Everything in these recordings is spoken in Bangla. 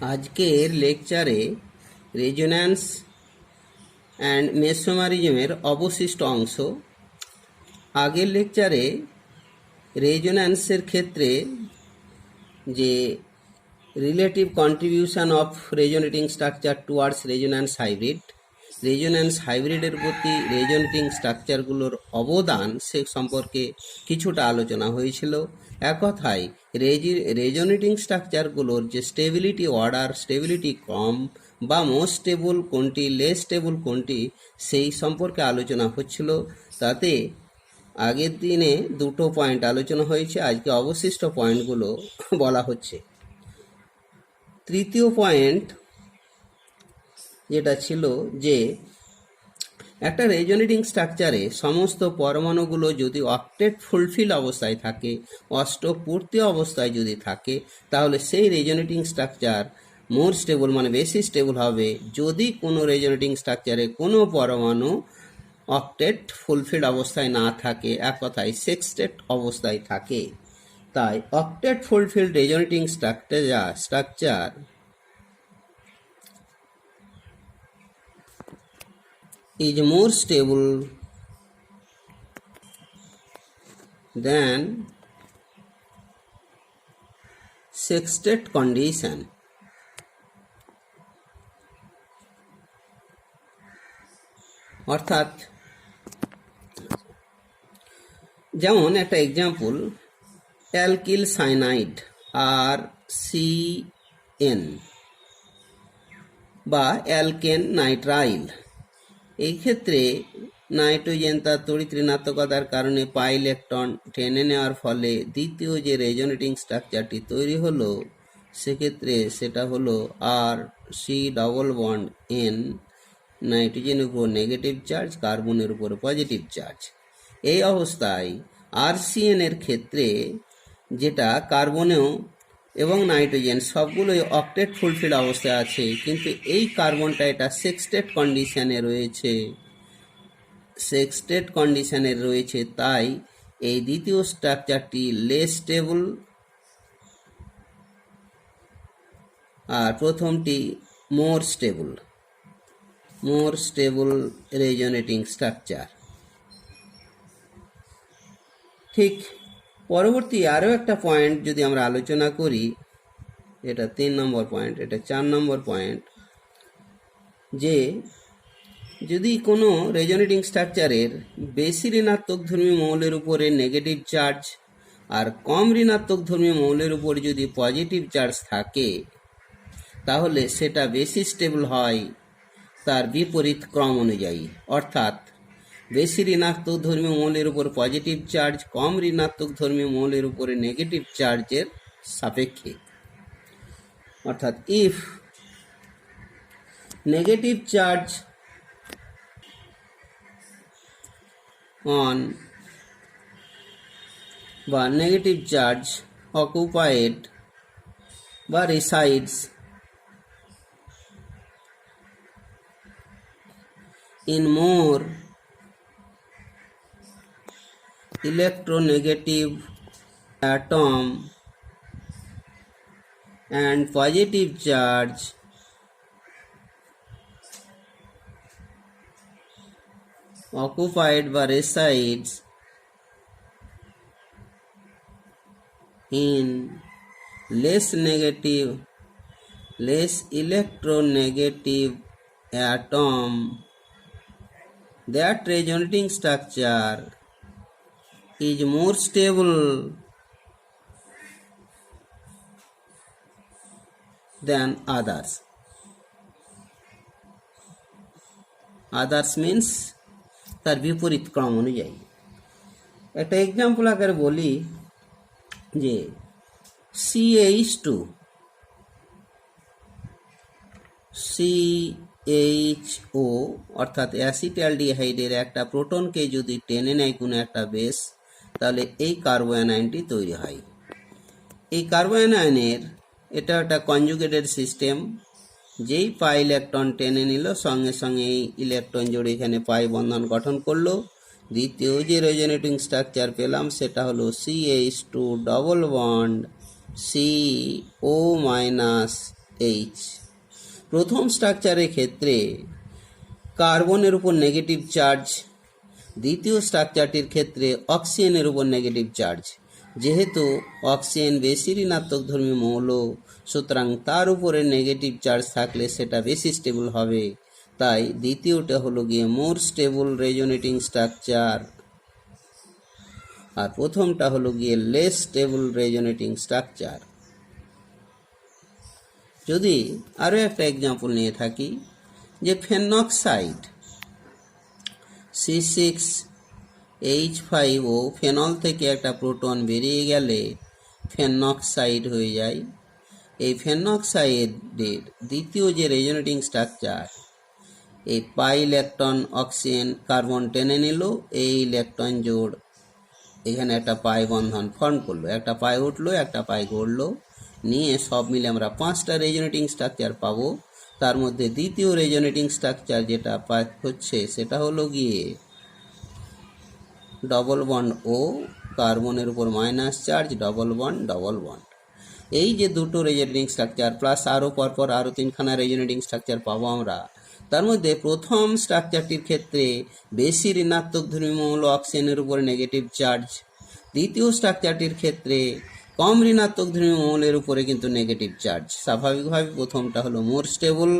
আজকের লেকচারে রেজোন্যান্স অ্যান্ড মেসোমারিজমের অবশিষ্ট অংশ। আগের লেকচারে রেজোন্যান্সের ক্ষেত্রে যে relative contribution of resonating structure towards resonance হাইব্রিডের প্রতি রেজোনেটিং স্ট্রাকচারগুলোর অবদান সে সম্পর্কে কিছুটা আলোচনা হয়েছিল। এক কথায় রেজোনেটিং স্ট্রাকচারগুলোর যে স্টেবিলিটি অর্ডার, স্টেবিলিটি ক্রম বা মোস্ট স্টেবল কোনটি, লেস স্টেবল কোনটি, সেই সম্পর্কে আলোচনা হচ্ছিল। তাতে আগের দিনে দুটো পয়েন্ট আলোচনা হয়েছে, আজকে অবশিষ্ট পয়েন্টগুলো বলা হচ্ছে। তৃতীয় পয়েন্ট যেটা ছিল যে একটা রেজোনেটিং স্ট্রাকচারে সমস্ত পরমাণুগুলো যদি অক্টেট ফুলফিল অবস্থায় থাকে, অষ্টপূর্তি অবস্থায় যদি থাকে, তাহলে সেই রেজোনেটিং স্ট্রাকচার মোর স্টেবল মানে বেশি স্টেবল হবে যদি কোনো রেজোনেটিং স্ট্রাকচারে কোনো পরমাণু অক্টেট ফুলফিল অবস্থায় না থাকে, এক কথায় সেক্সটেট অবস্থায় থাকে। তাই octet fulfilled resonating structure is more stable than sextet condition. অর্থাৎ যেমন একটা এক্সাম্পল, অ্যালকিল সাইনাইড আর CN বা অ্যালকেন নাইট্রাইল। এই ক্ষেত্রে নাইট্রোজেন তার তড়িৎ ঋণাত্মকতার কারণে পাই ইলেকট্রন টেনে নেওয়ার ফলে দ্বিতীয় যে রেজোনেটিং স্ট্রাকচারটি তৈরি হলো, সেক্ষেত্রে সেটা হলো RC⋯N, নাইট্রোজেনের উপর নেগেটিভ চার্জ, কার্বনের উপর পজিটিভ চার্জ। এই অবস্থায় RCN এর ক্ষেত্রে যেটা কার্বনেও এবং নাইট্রোজেন সবগুলোই অক্টেট ফুলফিল অবস্থায় আছে, কিন্তু এই কার্বনটা এটা সেক্সটেট কন্ডিশনে রয়েছে, তাই এই দ্বিতীয় স্ট্রাকচারটি লেস স্টেবল আর প্রথমটি মোর স্টেবল রেজোনেটিং স্ট্রাকচার। ঠিক পরবর্তী আরও একটা পয়েন্ট যদি আমরা আলোচনা করি, এটা 3 নম্বর পয়েন্ট, এটা 4 নম্বর পয়েন্ট, যে যদি কোনো রেজোনেটিং স্ট্রাকচারের বেশি ঋণাত্মক ধর্মী মৌলের উপরে নেগেটিভ চার্জ আর কম ঋণাত্মক ধর্মী মৌলের উপর যদি পজিটিভ চার্জ থাকে, তাহলে সেটা বেশি স্টেবল হয় তার বিপরীত ক্রম অনুযায়ী। অর্থাৎ বেশি ঋণাত্মক ধর্মী মৌলের উপর পজিটিভ চার্জ, কম ঋণাত্মক ধর্মী মৌলের উপরে নেগেটিভ চার্জের সাপেক্ষে। অর্থাৎ ইফ নেগেটিভ চার্জ on বা নেগেটিভ চার্জ occupied বা resides in more electronegative atom and positive charge occupied by resides in less electronegative atom, that resonating structure is more stable than others. Others means তার বিপরীত ক্রম অনুযায়ী। একটা এক্সাম্পল আকারে বলি যে CHO অর্থাৎ অ্যাসিটালডিহাইডের একটা প্রোটনকে যদি টেনে নেয় কোনো একটা বেস, তাহলে এই কার্বোঅ্যানায়নটি তৈরি হয়। এই কার্বোঅ্যানায়নের এটা একটা কনজুগেটেড সিস্টেম, যেই পাই ইলেকট্রন টেনে নিল, সঙ্গে সঙ্গে এই ইলেকট্রন জোড়ে এখানে পাই বন্ধন গঠন করলো। দ্বিতীয় যে রেজোনেটিং স্ট্রাকচার পেলাম সেটা হলো CH2 CO এইচ। প্রথম স্ট্রাকচারের ক্ষেত্রে কার্বনের উপর নেগেটিভ চার্জ, দ্বিতীয় স্ট্রাকচারটির ক্ষেত্রে অক্সিজেনের উপর নেগেটিভ চার্জ। যেহেতু অক্সিজেন বেশি ঋণাত্মক ধর্মী মৌল, সুতরাং তার উপরে নেগেটিভ চার্জ থাকলে সেটা বেশি স্টেবল হবে। তাই দ্বিতীয়টা হলো গিয়ে মোর স্টেবল রেজোনেটিং স্ট্রাকচার, আর প্রথমটা হলো গিয়ে লেস স্টেবল রেজোনেটিং স্ট্রাকচার। যদি আরও একটা এক্সাম্পল নিয়ে থাকি, যে ফেনক্সাইড C6H5O, ফেনল থেকে একটা প্রোটন বেরিয়ে গেলে ফেনক্সাইড হয়ে যায়। এই ফেনক্সাইডের দ্বিতীয় যে রেজোনেটিং স্ট্রাকচার, এই পাই ইলেকট্রন অক্সিজেন কার্বন টেনে নিল, এই ইলেকট্রন জোড় এখানে একটা পাই বন্ধন ফর্ম করলো, একটা পাই উঠলো, একটা পাই গড়লো, নিয়ে সব মিলে আমরা 5টা রেজোনেটিং স্ট্রাকচার পাবো। তার মধ্যে দ্বিতীয় রেজোনেটিং স্ট্রাকচার যেটা হচ্ছে সেটা হলো গিয়ে ডবল বন্ড ও, কার্বনের উপর মাইনাস চার্জ, ডবল বন্ড। এই যে দুটো রেজোনেটিং স্ট্রাকচার প্লাস আরও পরপর আরও 3খানা রেজোনেটিং স্ট্রাকচার পাবো আমরা। তার মধ্যে প্রথম স্ট্রাকচারটির ক্ষেত্রে বেশি ঋণাত্মক ধর্মী মৌল অক্সিজেনের উপর নেগেটিভ চার্জ, দ্বিতীয় স্ট্রাকচারটির ক্ষেত্রে কম ঋণাত্মক ধর্মী মৌলের উপরে কিন্তু নেগেটিভ চার্জ। স্বাভাবিকভাবে প্রথমটা হলো মোর স্টেবল,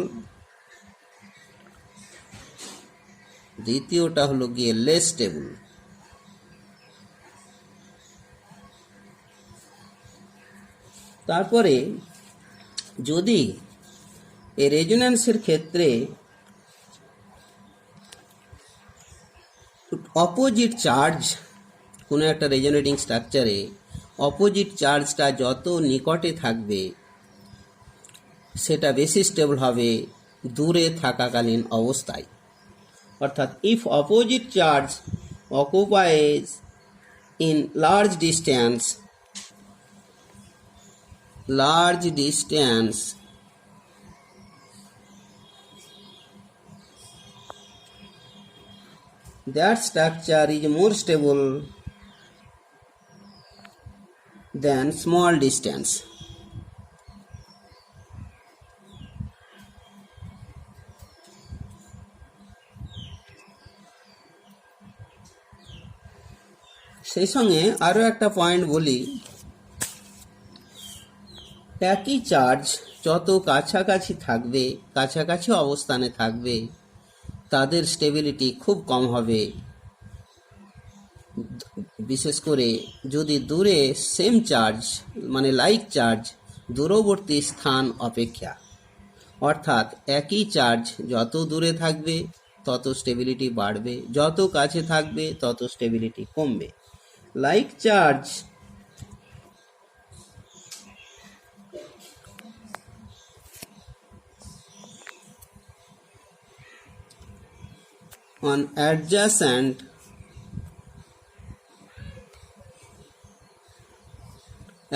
দ্বিতীয়টা হলো গিয়ে লেস স্টেবল। তারপরে যদি এই রেজোন্যান্সের ক্ষেত্রে অপোজিট চার্জ, কোনো একটা রেজোনেটিং স্ট্রাকচারে অপোজিট চার্জটা যত নিকটে থাকবে সেটা বেশি স্টেবল হবে দূরে থাকাকালীন অবস্থায়। অর্থাৎ if opposite charge অকুপাইজ in large distance that structure is more stable than small distance. সেই সঙ্গে আরও একটা পয়েন্ট বলি, একই চার্জ যত কাছাকাছি থাকবে, কাছাকাছি অবস্থানে থাকবে, তাদের স্টেবিলিটি খুব কম হবে। বিশেষ করে যদি দূরে সেম চার্জ মানে লাইক চার্জ দূরবর্তী স্থান অপেক্ষা, অর্থাৎ একই চার্জ যত দূরে থাকবে তত স্টেবিলিটি বাড়বে, যত কাছে থাকবে তত স্টেবিলিটি কমবে। Like charge on adjacent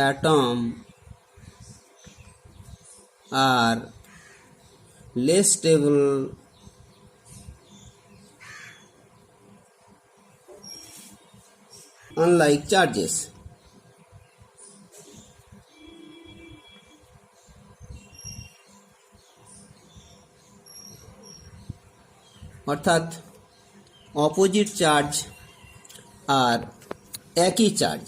atom are less stable unlike charges. অর্থাৎ অপোজিট চার্জ আর একই চার্জ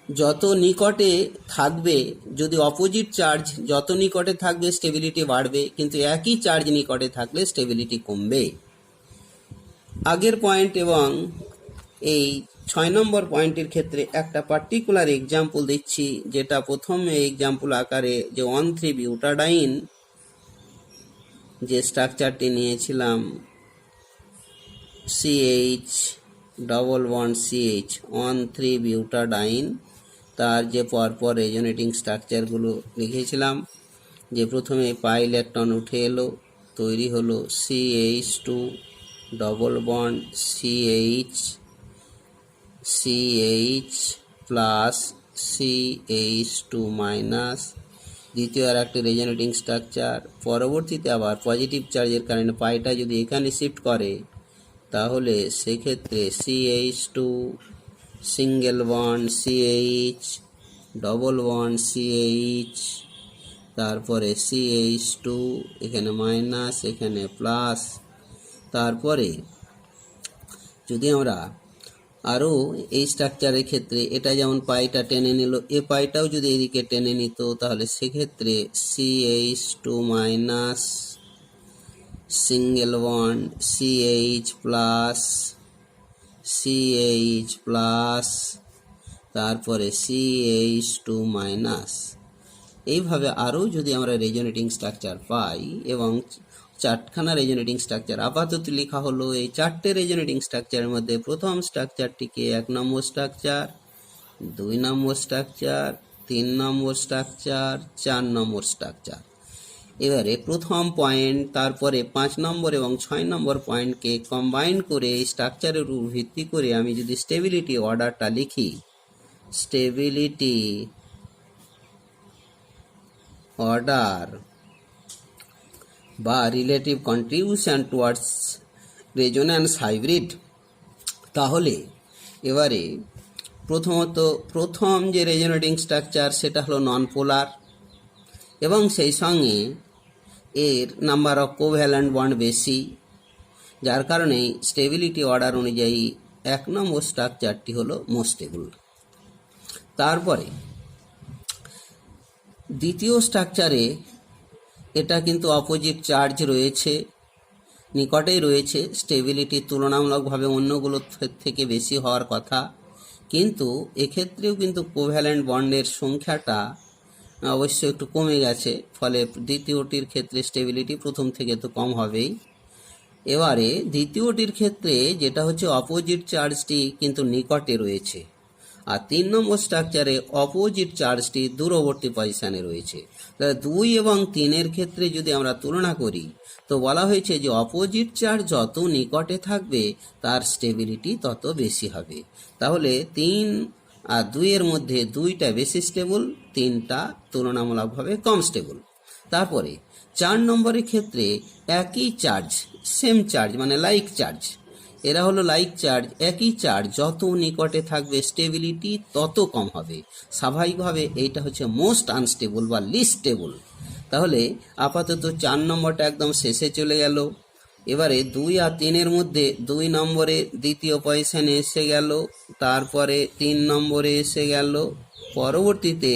যত নিকটে থাকবে, যদি অপোজিট চার্জ যত নিকটে থাকবে স্টেবিলিটি বাড়বে, কিন্তু একই চার্জ নিকটে থাকলে স্টেবিলিটি কমবে। আগের পয়েন্ট এবং এই 6 নম্বর পয়েন্টের ক্ষেত্রে একটা পার্টিকুলার এক্সাম্পল দিচ্ছি, যেটা প্রথমে এক্সাম্পল আকারে যে 1,3-বিউটাডাইন যে স্ট্রাকচারটি নিয়েছিলাম, CH ডবল বন্ড CH 1,3-বিউটাডাইন, তার যে পরপর রেজোনেটিং স্ট্রাকচারগুলো লিখেছিলাম, যে প্রথমে পাই ইলেকট্রন উঠে এলো, তৈরি হলো CH2 double bond CH plus CH2 minus, দ্বিতীয় আর একটা রেজোনেটিং স্ট্রাকচার। পরবর্তীতে আবার পজিটিভ চার্জের কারণে পাইটা যদি এখানে শিফট করে, তাহলে সেক্ষেত্রে CH2 single bond CH double bond CH, তারপরে CH2, এখানে মাইনাস, এখানে প্লাস। তারপরে যদি আমরা আরও এই স্ট্রাকচারের ক্ষেত্রে এটা যেমন পাইটা টেনে নিল, এ পাইটাও যদি এদিকে টেনে নিত, তাহলে সেক্ষেত্রে CH2 minus, single bond CH plus, CH plus, তারপরে CH2 মাইনাস। এইভাবে আরও যদি আমরা রেজোনেটিং স্ট্রাকচার পাই, এবং চারখানা রেজোনেটিং স্ট্রাকচার আপাতত লেখা হলো। এই চারটে রেজোনেটিং স্ট্রাকচারের মধ্যে প্রথম স্ট্রাকচারটিকে 1 নম্বর স্ট্রাকচার, 2 নম্বর স্ট্রাকচার, 3 নম্বর স্ট্রাকচার, 4 নম্বর স্ট্রাকচার। এবারে প্রথম পয়েন্ট, তারপরে 5 নম্বর এবং 6 নম্বর পয়েন্টকে কম্বাইন করে এই স্ট্রাকচারের উপর ভিত্তি করে আমি যদি স্টেবিলিটি অর্ডারটা লিখি, স্টেবিলিটি অর্ডার বা relative contribution towards resonance hybrid, তাহলে এবারে প্রথম যে রেজোনেটিং স্ট্রাকচার সেটা হলো নন পোলার, এবং সেই সঙ্গে এর নাম্বার অফ কোভ্যালেন্ট বন্ড বেশি, যার কারণে স্টেবিলিটি অর্ডার অনুযায়ী 1 নম্বর স্ট্রাকচারটি হলো মোস্ট স্টেবল। তারপরে দ্বিতীয় স্ট্রাকচারে এটা কিন্তু অপোজিট চার্জ রয়েছে, নিকটেই রয়েছে, স্টেবিলিটি তুলনামূলকভাবে অন্যগুলোর থেকে বেশি হওয়ার কথা, কিন্তু এক্ষেত্রেও কিন্তু কোভ্যালেন্ট বন্ডের সংখ্যাটা অবশ্য একটু কমে গেছে, ফলে দ্বিতীয়টির ক্ষেত্রে স্টেবিলিটি প্রথম থেকে তো কম হবেই। এবারে দ্বিতীয়টির ক্ষেত্রে যেটা হচ্ছে অপোজিট চার্জটি কিন্তু নিকটে রয়েছে, আর 3 নম্বর স্ট্রাকচারে অপোজিট চার্জটি দূরবর্তী পজিশানে রয়েছে। তাহলে 2 এবং 3-এর ক্ষেত্রে যদি আমরা তুলনা করি, তো বলা হয়েছে যে অপোজিট চার্জ যত নিকটে থাকবে তার স্টেবিলিটি তত বেশি হবে। তাহলে 3 আর 2-এর মধ্যে 2টা বেশি স্টেবল, 3টা তুলনামূলকভাবে কম স্টেবল। তারপরে 4 নম্বরের ক্ষেত্রে একই চার্জ, সেম চার্জ মানে লাইক চার্জ, এরা হলো লাইক চার্জ, একই চার্জ যত নিকটে থাকবে স্টেবিলিটি তত কম হবে। স্বাভাবিকভাবে এইটা হচ্ছে মোস্ট আনস্টেবল বা লিস্ট স্টেবল। তাহলে আপাতত 4 নম্বরটা একদম শেষে চলে গেল। এবারে 2 আর 3-এর মধ্যে 2 নম্বরে দ্বিতীয় পজিশনে এসে গেল, তারপরে 3 নম্বরে এসে গেল, পরবর্তীতে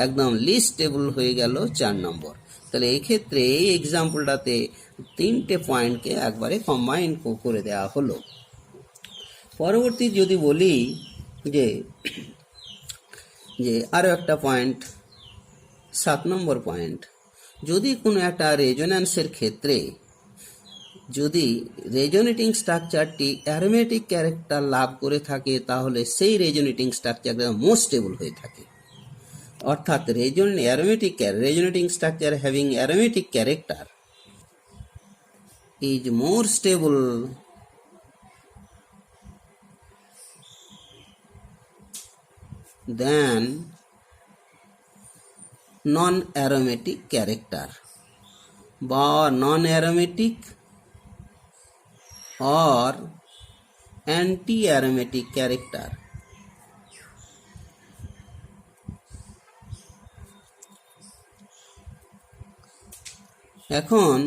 একদম লিস্ট স্টেবল হয়ে গেল 4 নম্বর। তাহলে এই ক্ষেত্রে এই এক্সাম্পলটাতে 3টে পয়েন্টকে একবারে কম্বাইন করে দেওয়া হলো। পরবর্তী যদি বলি যে আরও একটা পয়েন্ট, 7 নম্বর পয়েন্ট, যদি কোনো একটা রেজোন্যান্সের ক্ষেত্রে যদি রেজোনেটিং স্ট্রাকচারটি অ্যারোমেটিক ক্যারেক্টার লাভ করে থাকে, তাহলে সেই রেজোনেটিং স্ট্রাকচারটা মোস্ট স্টেবল হয়ে থাকে। অর্থাৎ resonating structure having aromatic character is more stable than non-aromatic character বা non-aromatic or anti-aromatic character। এখন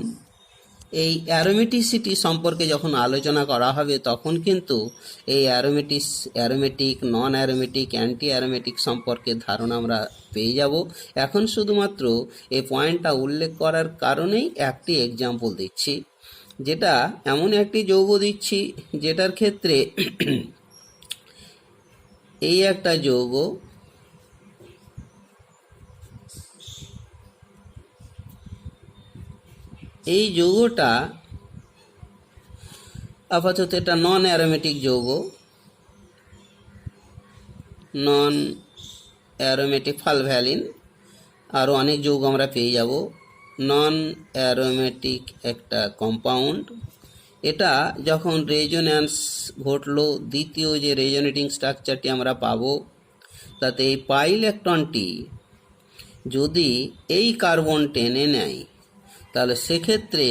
এই অ্যারোমেটিসিটি সম্পর্কে যখন আলোচনা করা হবে, তখন কিন্তু এই অ্যারোমেটিক, নন অ্যারোমেটিক, অ্যান্টি অ্যারোমেটিক সম্পর্কে ধারণা আমরা পেয়ে যাব। এখন শুধুমাত্র এই পয়েন্টটা উল্লেখ করার কারণেই একটি এক্সাম্পল দিচ্ছি, যেটা এমন একটি যৌগ দিচ্ছি যেটার ক্ষেত্রে এই একটা যৌগ, এই যৌগটা আপাতত এটা নন অ্যারোমেটিক যৌগ, নন অ্যারোমেটিক ফালভ্যালিন, আরও অনেক যৌগ আমরা পেয়ে যাব। নন অ্যারোমেটিক একটা কম্পাউন্ড, এটা যখন রেজোন্যান্স ঘটলো, দ্বিতীয় যে রেজোনেটিং স্ট্রাকচারটি আমরা পাবো, তাতে এই পাই ইলেকট্রনটি যদি এই কার্বন টেনে নেয়, তাহলে সেক্ষেত্রে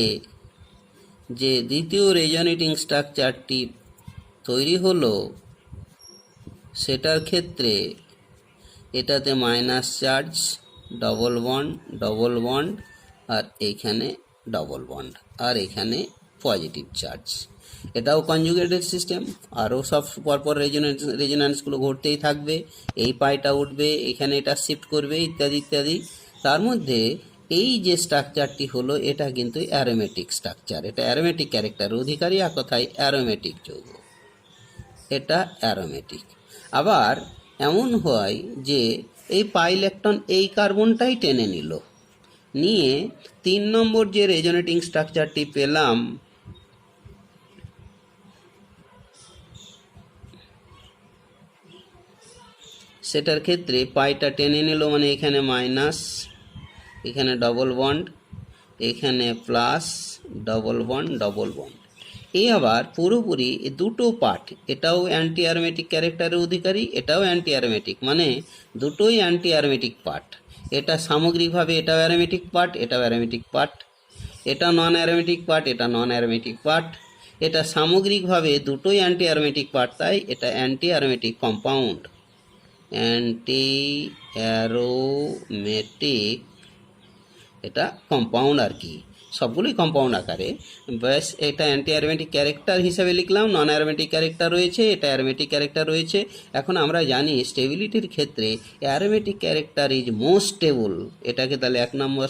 যে দ্বিতীয় রেজোনেটিং স্ট্রাকচারটি তৈরি হলো, সেটার ক্ষেত্রে এটাতে minus charge double bond, double bond, আর এইখানে ডবল বন্ড, আর এখানে পজিটিভ চার্জ। এটাও কনজুগেটেড সিস্টেম, আরও সব পরপর রেজোন্যান্সগুলো ঘটতেই থাকবে। এই পাইটা উঠবে, এখানে এটা শিফট করবে, ইত্যাদি ইত্যাদি। তার মধ্যে এই যে স্ট্রাকচারটি হলো, এটা কিন্তু অ্যারোমেটিক স্ট্রাকচার, এটা অ্যারোমেটিক ক্যারেক্টার অধিকারী, এক কথায় অ্যারোমেটিক যৌগ, এটা অ্যারোমেটিক। আবার এমন হয় যে এই পাই ইলেকট্রন এই কার্বনটাই টেনে নিল, নিয়ে 3 নম্বর যে রেজোনেটিং স্ট্রাকচারটি পেলাম, সেটার ক্ষেত্রে পাইটা টেনে নিল, মানে এখানে মাইনাস, এখানে ডবল বন্ড, এখানে plus, double bond, double bond. এই আবার পুরোপুরি দুটো পার্ট, এটাও অ্যান্টি অ্যারোমেটিক ক্যারেক্টারের অধিকারী, এটাও অ্যান্টি অ্যারোমেটিক, মানে দুটোই অ্যান্টি অ্যারোমেটিক পার্ট। এটা সামগ্রিকভাবে এটাও অ্যারোমেটিক পার্ট, এটাও অ্যারোমেটিক পার্ট, এটা নন অ্যারোমেটিক পার্ট, এটা নন অ্যারোমেটিক পার্ট। এটা সামগ্রিকভাবে দুটোই অ্যান্টি অ্যারোমেটিক পার্ট, তাই এটা anti aromatic compound, anti aromatic, এটা কম্পাউন্ড আর কি, সবগুলোই কম্পাউন্ড আকারে। ব্যাস, এটা অ্যান্টি অ্যারোমেটিক ক্যারেক্টার হিসাবে লিখলাম, নন অ্যারোমেটিক ক্যারেক্টার রয়েছে, এটা অ্যারোমেটিক ক্যারেক্টার রয়েছে। এখন আমরা জানি স্টেবিলিটির ক্ষেত্রে aromatic character is most stable, এটাকে তাহলে 1 নম্বর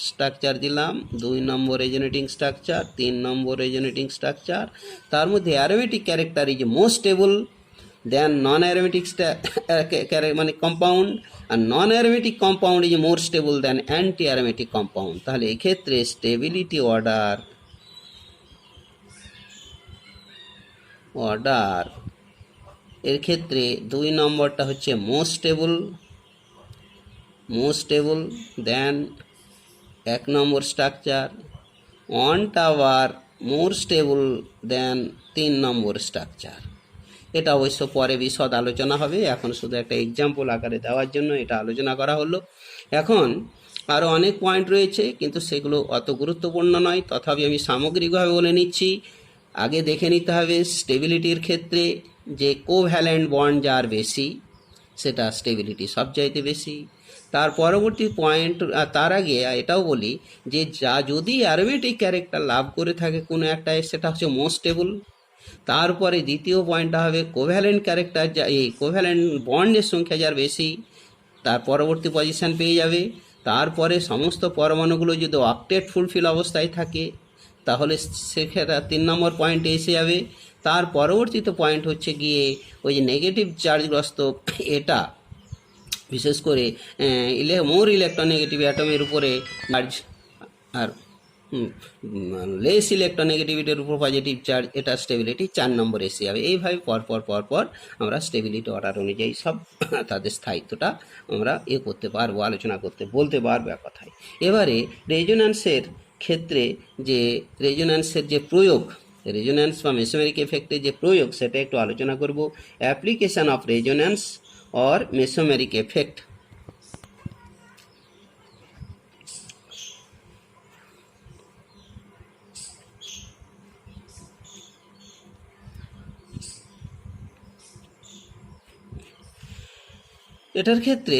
স্ট্রাকচার দিলাম, 2 number resonating structure, 3 number resonating structure. তার মধ্যে aromatic character is most stable than non aromatic মানে কম্পাউন্ড, আর non aromatic compound is more stable than anti aromatic compound. তাহলে এক্ষেত্রে স্টেবিলিটি অর্ডার এর ক্ষেত্রে 2 নম্বরটা হচ্ছে most stable than 1 number structure, 1টা আবার মোর স্টেবল দেন 3 নম্বর স্ট্রাকচার। এটা অবশ্য পরে বিশদ আলোচনা হবে, এখন শুধু একটা এক্সাম্পল আকারে দেওয়ার জন্য এটা আলোচনা করা হলো। এখন আরও অনেক পয়েন্ট রয়েছে, কিন্তু সেগুলো অত গুরুত্বপূর্ণ নয়, তথাপি আমি সামগ্রিকভাবে বলে নিচ্ছি। আগে দেখে নিতে হবে স্টেবিলিটির ক্ষেত্রে যে কোভ্যালেন্ট বন্ড যার বেশি, সেটা স্টেবিলিটি সবচাইতে বেশি। তার পরবর্তী পয়েন্ট, তার আগে এটাও বলি যে যদি অ্যারোমেটিক ক্যারেক্টার লাভ করে থাকে কোনো একটা, সেটা হচ্ছে মোস্ট স্টেবল। তারপরে দ্বিতীয় পয়েন্টটা হবে কোভ্যালেন্ট ক্যারেক্টার, এই কোভ্যালেন্ট বন্ডের সংখ্যা যার বেশি, তার পরবর্তী পজিশান পেয়ে যাবে। তারপরে সমস্ত পরমাণুগুলো যদি অক্টেট ফুলফিল অবস্থায় থাকে, তাহলে সেক্ষেত্রে 3 নম্বর পয়েন্টে এসে যাবে। তার পরবর্তীতে পয়েন্ট হচ্ছে গিয়ে ওই যে নেগেটিভ চার্জগ্রস্ত, এটা বিশেষ করে মোর ইলেকট্রোনেগেটিভ অ্যাটমের উপরে চার্জ, আর লেস ইলেকট্রোনেগেটিভিটির উপর পজিটিভ চার্জ, এটা স্টেবিলিটি 4 নম্বরে এসে যাবে। এইভাবে পরপর আমরা স্টেবিলিটি অর্ডার অনুযায়ী সব তাদের স্থায়িত্বটা আমরা করতে পারবো, আলোচনা বলতে পারবো এক কথায়। এবারে রেজোন্যান্সের ক্ষেত্রে যে রেজোন্যান্সের যে প্রয়োগ, রেজোন্যান্স বা মেসোমেরিক এফেক্টের যে প্রয়োগ, সেটা একটু আলোচনা করব। Application of resonance or mesomeric effect. এটার ক্ষেত্রে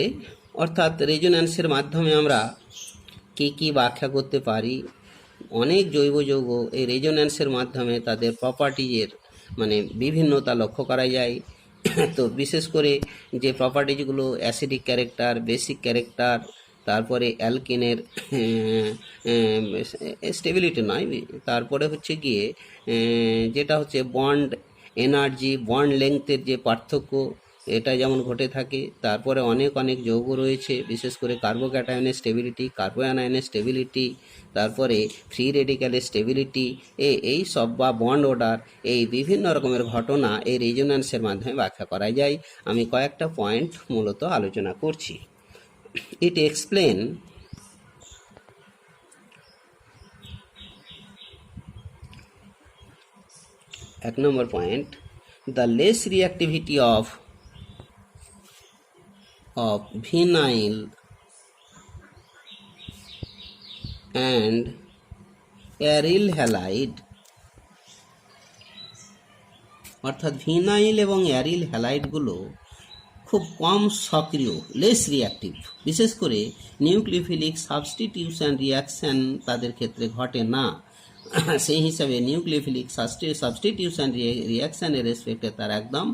অর্থাৎ রেজোন্যান্সের মাধ্যমে আমরা কী ব্যাখ্যা করতে পারি, অনেক জৈব যৌগ এই রেজোন্যান্সের মাধ্যমে তাদের প্রপার্টিজের মানে বিভিন্নতা লক্ষ্য করা যায়। তো বিশেষ করে যে প্রপার্টিজগুলো অ্যাসিডিক ক্যারেক্টার, বেসিক ক্যারেক্টার, তারপরে অ্যালকিনের স্টেবিলিটি নয়, তারপরে হচ্ছে গিয়ে যেটা হচ্ছে বন্ড এনার্জি, বন্ড লেংথের যে পার্থক্য, এটা যেমন ঘটে থাকে। তারপরে অনেক যৌগ রয়েছে, বিশেষ করে কার্বোক্যাটায়নের স্টেবিলিটি, কার্বোঅ্যানায়নের স্টেবিলিটি, তারপরে ফ্রি রেডিক্যালের স্টেবিলিটি, এই সব বা বন্ড অর্ডার, এই বিভিন্ন রকমের ঘটনা এই রেজোন্যান্সের মাধ্যমে ব্যাখ্যা করা যায়। আমি কয়েকটা পয়েন্ট মূলত আলোচনা করছি। ইট এক্সপ্লেন এক number point, the less reactivity of vinyl and aryl halide, অর্থাৎ ভিনাইল এবং অ্যারিল হ্যালাইডগুলো খুব কম সক্রিয়, লেস রিয়াক্টিভ। বিশেষ করে নিউক্লিওফিলিক সাবস্টিটিউশন রিয়াকশান তাদের ক্ষেত্রে ঘটে না। সেই হিসাবে নিউক্লিওফিলিক সাবস্টিটিউশন রিয়াকশানের রেসপেক্টে তারা একদম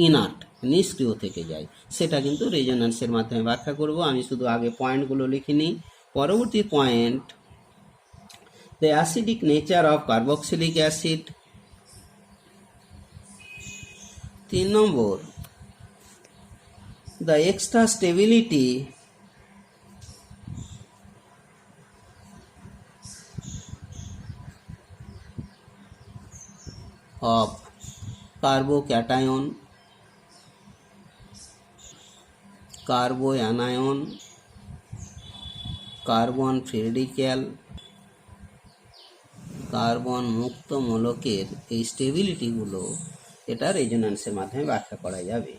ইনার্ট, নিষ্ক্রিয় থেকে যায়। সেটা কিন্তু রেজোন্যান্সের মাধ্যমে ব্যাখ্যা করব। আমি শুধু আগে পয়েন্টগুলো লিখে নিই। পরবর্তী point, the acidic nature of carboxylic acid. 3 number, the extra stability of carbocation, carboanion, carbon free radical, carbon মুক্ত মূলকের এই স্টেবিলিটিগুলো এটা রেজোন্যান্সের মাধ্যমে ব্যাখ্যা করা যাবে।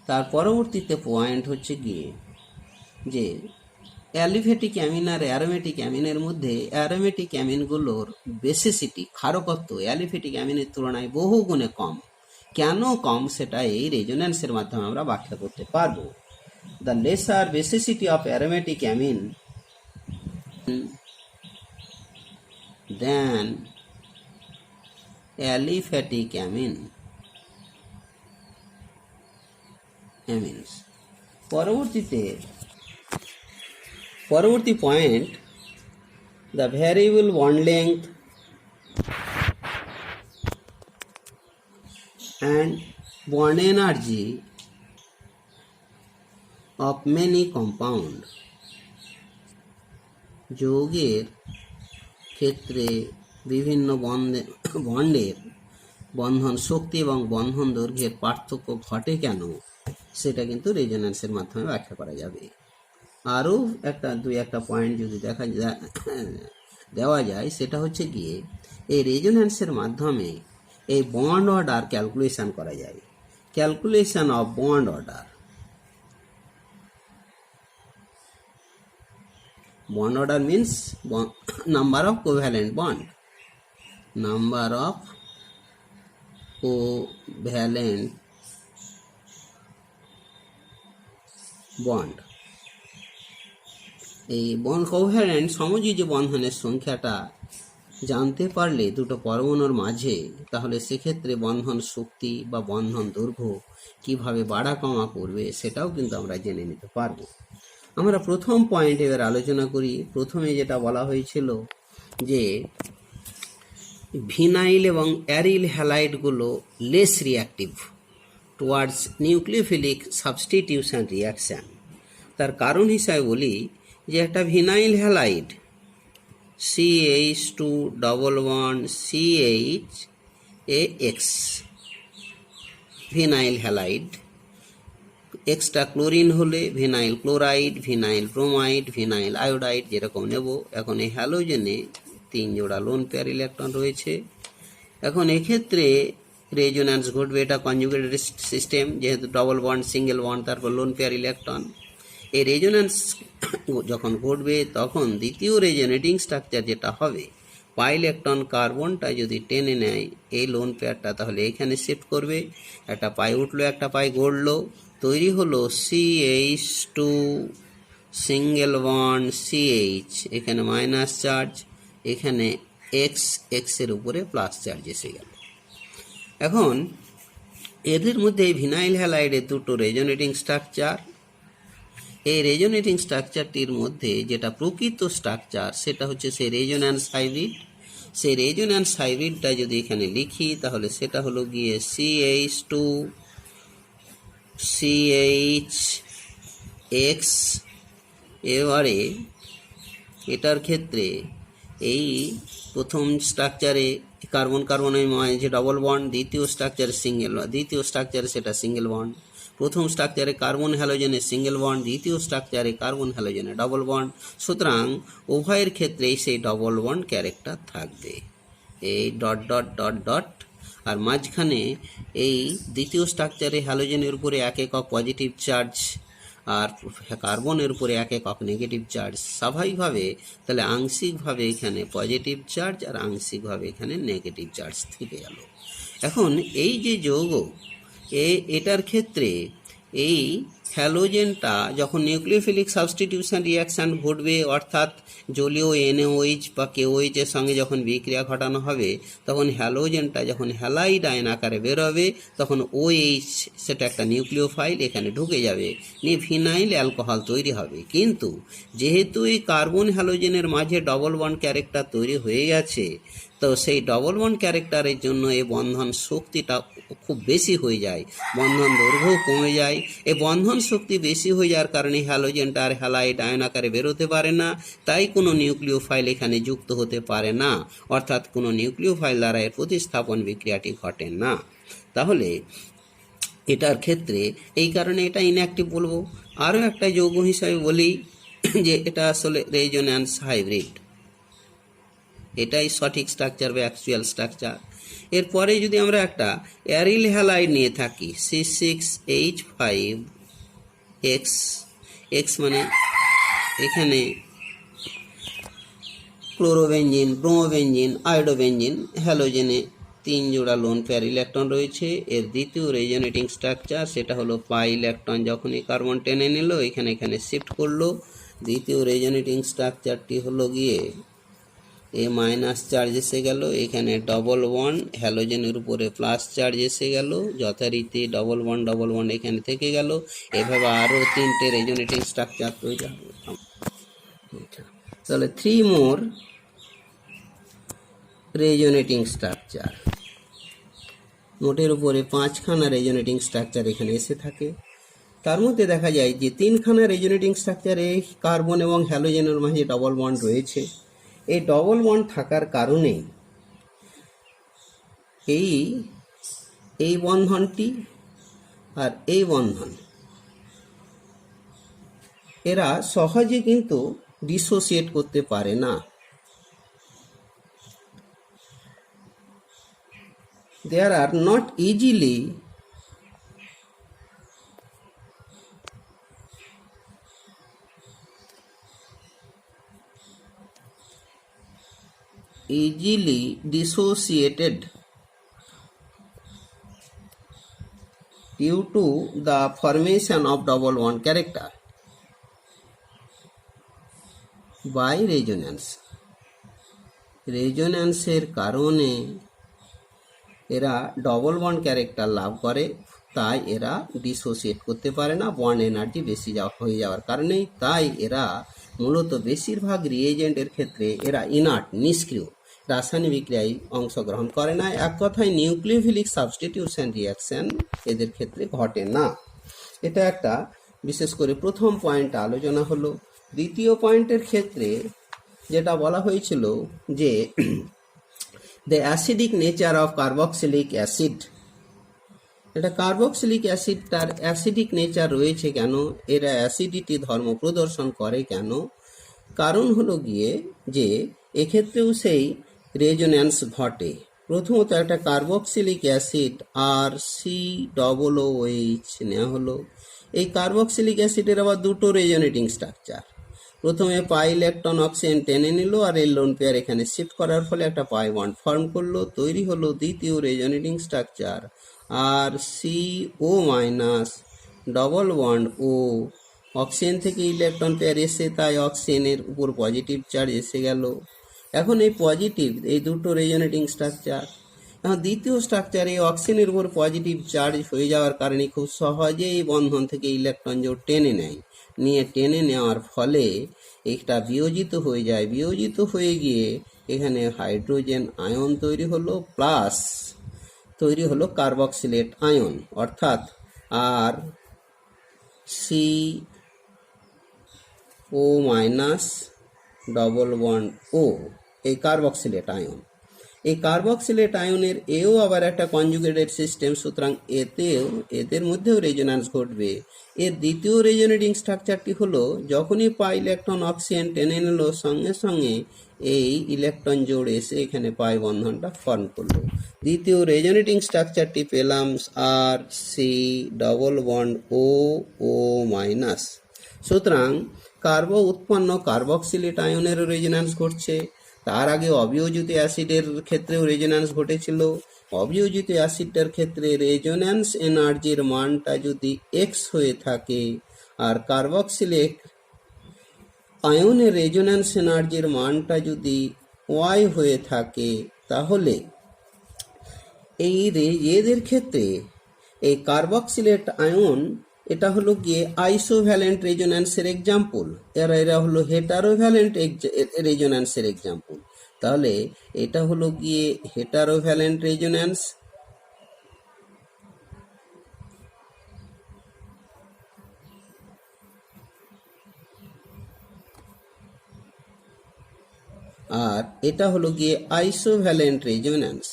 তার পরবর্তীতে পয়েন্ট হচ্ছে গিয়ে যে অ্যালিফ্যাটিক অ্যামিন আর অ্যারোমেটিক অ্যামিনের মধ্যে অ্যারোমেটিক অ্যামিনগুলোর বেসিসিটি, ক্ষারকত্ব অ্যালিফ্যাটিক অ্যামিনের তুলনায় বহু গুণে কম। কেন কম সেটা এই রেজোন্যান্সের মাধ্যমে আমরা ব্যাখ্যা করতে পারবো। The lesser basicity of aromatic amine than aliphatic amines. পরবর্তী point, the variable bond length and bond energy of many compound। যৌগের ক্ষেত্রে বিভিন্ন বন্ডের বন্ধন শক্তি এবং বন্ধন দৈর্ঘ্যের পার্থক্য ঘটে কেন, সেটা কিন্তু রেজোন্যান্সের মাধ্যমে ব্যাখ্যা করা যাবে। আরও দুই একটা পয়েন্ট যদি দেওয়া যায়, সেটা হচ্ছে গিয়ে এই রেজোন্যান্সের মাধ্যমে এই বন্ড অর্ডার ক্যালকুলেশন করা যায়। Calculation of bond order, bond order means number of covalent bond, number of covalent bond. এই বন্ড কোভ্যালেন্ট সমযোজী বন্ধনের সংখ্যাটা জানতে পারলে দুটো পরমাণুর মাঝে, তাহলে সেক্ষেত্রে বন্ধন শক্তি বা বন্ধন দৈর্ঘ্য কিভাবে বাড়া কমা করবে সেটাও কিন্তু আমরা জেনে নিতে পারবো। আমরা প্রথম পয়েন্ট এবার আলোচনা করি। প্রথমে যেটা বলা হয়েছিল যে ভিনাইল এবং অ্যারিল হ্যালাইডগুলো less reactive towards nucleophilic substitution reaction. তার কারণ হিসাবে বলি যে একটা vinyl halide CH2 double bond CHAX, vinyl halide. Extra chlorine হলে vinyl chloride, vinyl bromide, vinyl iodide যেরকম নেব। এখন এই হ্যালোজেনে 3 জোড়া লোন পেয়ার ইলেকট্রন রয়েছে। এখন এক্ষেত্রে রেজোন্যান্স ঘটবে, এটা কনজুগেটেড সিস্টেম, যেহেতু ডবল বন্ড সিঙ্গেল বন্ড তারপর লোন পেয়ার ইলেকট্রন। এই রেজোন্যান্স যখন ঘটবে তখন দ্বিতীয় রেজোনেটিং স্ট্রাকচার যেটা হবে, পাই ইলেকট্রন কার্বনটা যদি টেনে নেয় এই লোন পেয়ারটা, তাহলে এখানে শিফট করবে, একটা পাই উঠলো একটা পাই গড়লো, তৈরি হলো CH2 সিঙ্গেল বন্ড CH, এখানে মাইনাস চার্জ, এখানে X এর উপরে প্লাস চার্জ এসে গেল। এখন এদের মধ্যে ভিনাইল হ্যালাইডের দুটো রেজোনেটিং স্ট্রাকচার। এই রেজোনেটিং স্ট্রাকচারটির মধ্যে যেটা প্রকৃত স্ট্রাকচার সেটা হচ্ছে সেই রেজোন্যান্স হাইব্রিড। সেই রেজোন্যান্স হাইব্রিডটা যদি এখানে লিখি তাহলে সেটা হলো গিয়ে CH2 CHX। এবারে এটার ক্ষেত্রে এই প্রথম স্ট্রাকচারে কার্বন কার্বনের মাঝে ডবল বন্ড, দ্বিতীয় স্ট্রাকচারে সেটা সিঙ্গেল বন্ড। প্রথম স্ট্রাকচারে কার্বন হ্যালোজেনে সিঙ্গেল বন্ড, দ্বিতীয় স্ট্রাকচারে কার্বন হ্যালোজেনে ডবল বন্ড। সুতরাং উভয়ের ক্ষেত্রেই সেই ডবল বন্ড ক্যারেক্টার থাকবে, এই ডট ডট ডট ডট। আর মাঝখানে এই দ্বিতীয় স্ট্রাকচারে হ্যালোজেনের উপরে 1 একক পজিটিভ চার্জ আর কার্বনের উপরে 1 একক নেগেটিভ চার্জ। স্বাভাবিকভাবে তাহলে আংশিকভাবে এখানে পজিটিভ চার্জ আর আংশিকভাবে এখানে নেগেটিভ চার্জ থেকে গেল। এখন এই যে যৌগ এটার ক্ষেত্রে এই হ্যালোজেনটা যখন নিউক্লিওফিলিক সাবস্টিটিউশন রিয়াকশান ঘটবে, অর্থাৎ জলীয় NaOH বা KOH এর সঙ্গে যখন বিক্রিয়া ঘটানো হবে, তখন হ্যালোজেনটা যখন হ্যালাইড আয়ন আকারে বেরোবে, তখন OH সেটা একটা নিউক্লিওফাইল এখানে ঢুকে যাবে, নিয়ে ফিনাইল অ্যালকোহল তৈরি হবে। কিন্তু যেহেতু এই কার্বন হ্যালোজেনের মাঝে ডবল বন্ড ক্যারেক্টার তৈরি হয়ে গেছে, তো সেই ডবল বন্ড ক্যারেক্টারের জন্য এই বন্ধন শক্তিটা খুব বেশি হয়ে যায়, বন্ধন দৈর্ঘ্য কমে যায়। এই বন্ধন শক্তি বেশি হয়ে যাওয়ার কারণে হ্যালোজেনটা আর হ্যালাইড আয়ন আকারে বেরোতে পারে না, তাই কোনো নিউক্লিওফাইল এখানে যুক্ত হতে পারে না, অর্থাৎ কোনো নিউক্লিওফাইল দ্বারা এর প্রতিস্থাপন বিক্রিয়াটি ঘটে না। তাহলে এটার ক্ষেত্রে এই কারণে এটা ইনঅ্যাক্টিভ বলবো। আরও একটা যৌগ হিসাবে বলি যে এটা আসলে রেজোন্যান্স হাইব্রিড, এটাই সঠিক স্ট্রাকচার বা অ্যাকচুয়াল স্ট্রাকচার। এরপরে যদি আমরা একটা অ্যারিল হ্যালাইড নিয়ে থাকি C6H5X, X মানে এখানে ক্লোরোবেঞ্জিন, ব্রোমোবেঞ্জিন, আয়োডোবেঞ্জিন, হ্যালোজেনে 3 জোড়া লোন পেয়ার ইলেকট্রন রয়েছে। এর দ্বিতীয় রেজোনেটিং স্ট্রাকচার সেটা হলো পাই ইলেকট্রন যখনই কার্বন টেনে নিল এখানে শিফট করলো। দ্বিতীয় রেজোনেটিং স্ট্রাকচারটি হলো গিয়ে এ মাইনাস চার্জ এসে গেল, এখানে ডবল বন্ড হ্যালোজেনের উপরে প্লাস চার্জ এসে গেল, যথারীতি ডবল বন্ড এখানে থেকে গেল। এভাবে আরও 3টে রেজোনেটিং স্ট্রাকচার তৈরি হবে। তাহলে 3 মোর রেজোনেটিং স্ট্রাকচার, মোটের উপরে 5খানা রেজোনেটিং স্ট্রাকচার এখানে এসে থাকে। তার মধ্যে দেখা যায় যে 3খানা রেজোনেটিং স্ট্রাকচারে কার্বন এবং হ্যালোজেনের মাঝে ডবল বন্ড রয়েছে। এই ডবল বন্ড থাকার কারণে এই বন্ধনটি আর এই বন্ধন এরা সহজে কিন্তু ডিসোসিয়েট করতে পারে না। There are not easily dissociated due to the formation of double bond character by resonance. রেজোন্যান্সের কারণে এরা ডবল বন্ড ক্যারেক্টার লাভ করে, তাই এরা ডিসোসিয়েট করতে পারে না বন্ড এনার্জি বেশি হয়ে যাওয়ার কারণেই। তাই এরা মূলত বেশিরভাগ রিয়েজেন্টের ক্ষেত্রে এরা ইনার্ট, নিষ্ক্রিয়, রাসায়নিক বিক্রিয়ায় অংশগ্রহণ করে না। এক কথায় নিউক্লিওফিলিক সাবস্টিটিউশন রিয়াকশন এদের ক্ষেত্রে ঘটে না। এটা একটা বিশেষ করে প্রথম পয়েন্ট আলোচনা হলো। দ্বিতীয় পয়েন্টের ক্ষেত্রে যেটা বলা হয়েছিল যে the acidic nature of carboxylic acid, এটা কার্বক্সিলিক অ্যাসিড তার অ্যাসিডিক নেচার রয়েছে কেন, এরা অ্যাসিডিটি ধর্ম প্রদর্শন করে কেন? কারণ হলো গিয়ে যে এক্ষেত্রেও সেই রেজোন্যান্স ঘটে। প্রথমত একটা কার্বক্সিলিক অ্যাসিড RCOOH নেওয়া হলো। এই কার্বক্সিলিক অ্যাসিডের আবার 2টো রেজোনেটিং স্ট্রাকচার। প্রথমে পাই ইলেকট্রন অক্সিজেন টেনে নিল আর এই লোন পেয়ার এখানে শিফট করার ফলে একটা পাই বন্ড ফর্ম করলো, তৈরি হলো দ্বিতীয় resonating structure RCO- double bond O. Oxygen থেকে ইলেকট্রন পেয়ার এসে তাই অক্সিজেনের উপর পজিটিভ চার্জ এসে গেল। এখন এই পজিটিভ এই 2টো রেজোনেটিং স্ট্রাকচার, এখন দ্বিতীয় স্ট্রাকচারে অক্সিজেনের উপর পজিটিভ চার্জ হয়ে যাওয়ার কারণে খুব সহজেই এই বন্ধন থেকে ইলেকট্রন জোড় টেনে নেয়, নিয়ে টেনে নেওয়ার ফলে এটা বিয়োজিত হয়ে যায়। বিয়োজিত হয়ে গিয়ে এখানে হাইড্রোজেন আয়ন তৈরি হলো, প্লাস তৈরি হলো কার্বক্সিলেট আয়ন, অর্থাৎ RCO- ডবল বন্ড ও, এই কার্বক্সিলেট আয়ন। এই কার্বক্সিলেট আয়নের এও আবার একটা কনজুগেটেড সিস্টেম, সুতরাং এদের মধ্যেও রেজোন্যান্স ঘটবে। এর দ্বিতীয় রেজোনেটিং স্ট্রাকচারটি হলো যখনই পাই ইলেকট্রন অক্সিজেন টেনে নিল সঙ্গে সঙ্গে এই ইলেকট্রন জোড় এসে এখানে পাই বন্ধনটা ফর্ম করলো। দ্বিতীয় রেজোনেটিং স্ট্রাকচারটি পেলাম RC-O-। সুতরাং উৎপন্ন কার্বক্সিলেট আয়নেরও রেজোন্যান্স ঘটছে। তার আগে অবিয়োজিত অ্যাসিডের ক্ষেত্রেও রেজোন্যান্স ঘটেছিল। অবিয়োজিত অ্যাসিডটার ক্ষেত্রে রেজোন্যান্স এনার্জির মানটা যদি এক্স হয়ে থাকে আর কার্বক্সিলিক আয়নের রেজোন্যান্স এনার্জির মানটা যদি ওয়াই হয়ে থাকে, তাহলে এদের ক্ষেত্রে এই কার্বক্সিলেট আয়ন এটা হলো গিয়ে আইসোভ্যালেন্ট রেজোন্যান্সের এক্সাম্পল, এরা হলো হেটারোভ্যালেন্ট রেজোন্যান্সের এক্সাম্পল। তাহলে এটা হলো গিয়ে হেটারোভ্যালেন্ট রেজোন্যান্স, আর এটা হলো গিয়ে আইসোভ্যালেন্ট রেজোন্যান্স।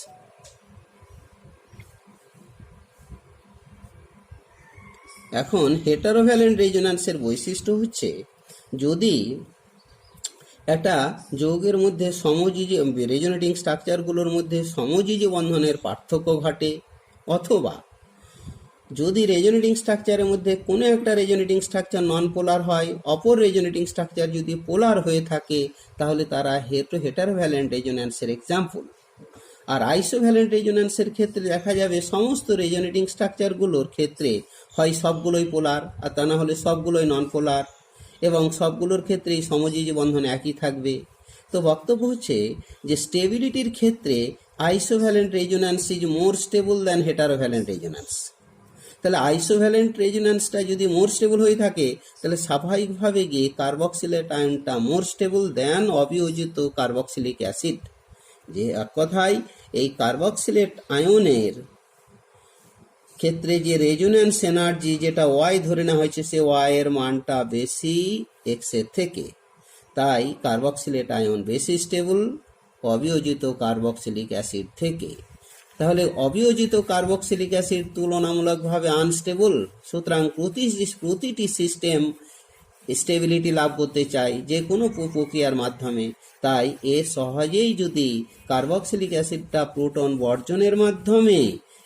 এখন হেটারোভ্যালেন্ট রেজোন্যান্সের বৈশিষ্ট্য হচ্ছে, যদি একটা যৌগের মধ্যে সমযোজী রেজোনেটিং স্ট্রাকচারগুলোর মধ্যে সমযোজী বন্ধনের পার্থক্য ঘটে, অথবা যদি রেজোনেটিং স্ট্রাকচারের মধ্যে কোনো একটা রেজোনেটিং স্ট্রাকচার নন পোলার হয়, অপর রেজোনেটিং স্ট্রাকচার যদি পোলার হয়ে থাকে, তাহলে তারা হেটারোভ্যালেন্ট রেজোন্যান্সের এক্সাম্পল। আর আইসোভ্যালেন্ট রেজোন্যান্সের ক্ষেত্রে দেখা যাবে সমস্ত রেজোনেটিং স্ট্রাকচারগুলোর ক্ষেত্রে হয় সবগুলোই পোলার, আর তা না হলে সবগুলোই নন পোলার, এবং সবগুলোর ক্ষেত্রেই সমযোজী বন্ধন একই থাকবে। তো বক্তব্য হচ্ছে যে স্টেবিলিটির ক্ষেত্রে isovalent resonance is more stable than heterovalent resonance. তাহলে আইসোভ্যালেন্ট রেজোন্যান্সটা যদি মোর স্টেবল হয়ে থাকে, তাহলে স্বাভাবিকভাবে গিয়ে কার্বক্সিলেট আয়নটা মোর স্টেবল দ্যান অবিয়োজিত কার্বক্সিলিক অ্যাসিড। যে এক কথায় এই কার্বক্সিলেট আয়নের ক্ষেত্রে যে রেজোন্যান্স এনার্জি যেটা ওয়াই ধরে নেওয়া হয়েছে, সে ওয়াই এর মানটা বেশি এক্স এর থেকে, তাই কার্বক্সিলেট আয়ন বেশি স্টেবল অবিয়োজিত কার্বক্সিলিক অ্যাসিড থেকে। তাহলে অবিয়োজিত কার্বক্সিলিক অ্যাসিড তুলনামূলকভাবে আনস্টেবল, সুতরাং প্রতিটি সিস্টেম স্টেবিলিটি লাভ করতে চায় যে কোনো প্রক্রিয়ার মাধ্যমে, তাই এ সহজেই যদি কার্বক্সিলিক অ্যাসিডটা প্রোটন বর্জনের মাধ্যমে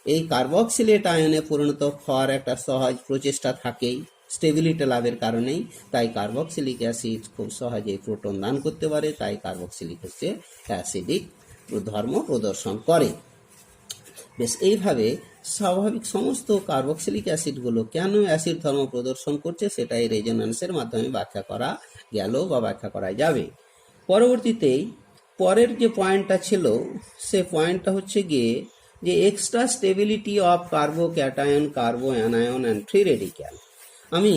এই কার্বক্সিলেট আয়নে পরিণত হওয়ার একটা সহজ প্রচেষ্টা থাকেই স্টেবিলিটি লাভের কারণেই, তাই কার্বক্সিলিক অ্যাসিড খুব সহজেই প্রোটন দান করতে পারে, তাই কার্বক্সিলিক হচ্ছে অ্যাসিডিক ধর্ম প্রদর্শন করে। বেশ, এইভাবে স্বাভাবিক সমস্ত কার্বক্সিলিক অ্যাসিডগুলো কেন অ্যাসিড ধর্ম প্রদর্শন করছে সেটা এই রেজোন্যান্সের মাধ্যমে ব্যাখ্যা করা গেল বা ব্যাখ্যা করা যাবে। পরবর্তীতেই পরের যে পয়েন্টটা ছিল, সে পয়েন্টটা হচ্ছে গিয়ে যে extra stability of carbocation, কার্বো anion and free radical. আমি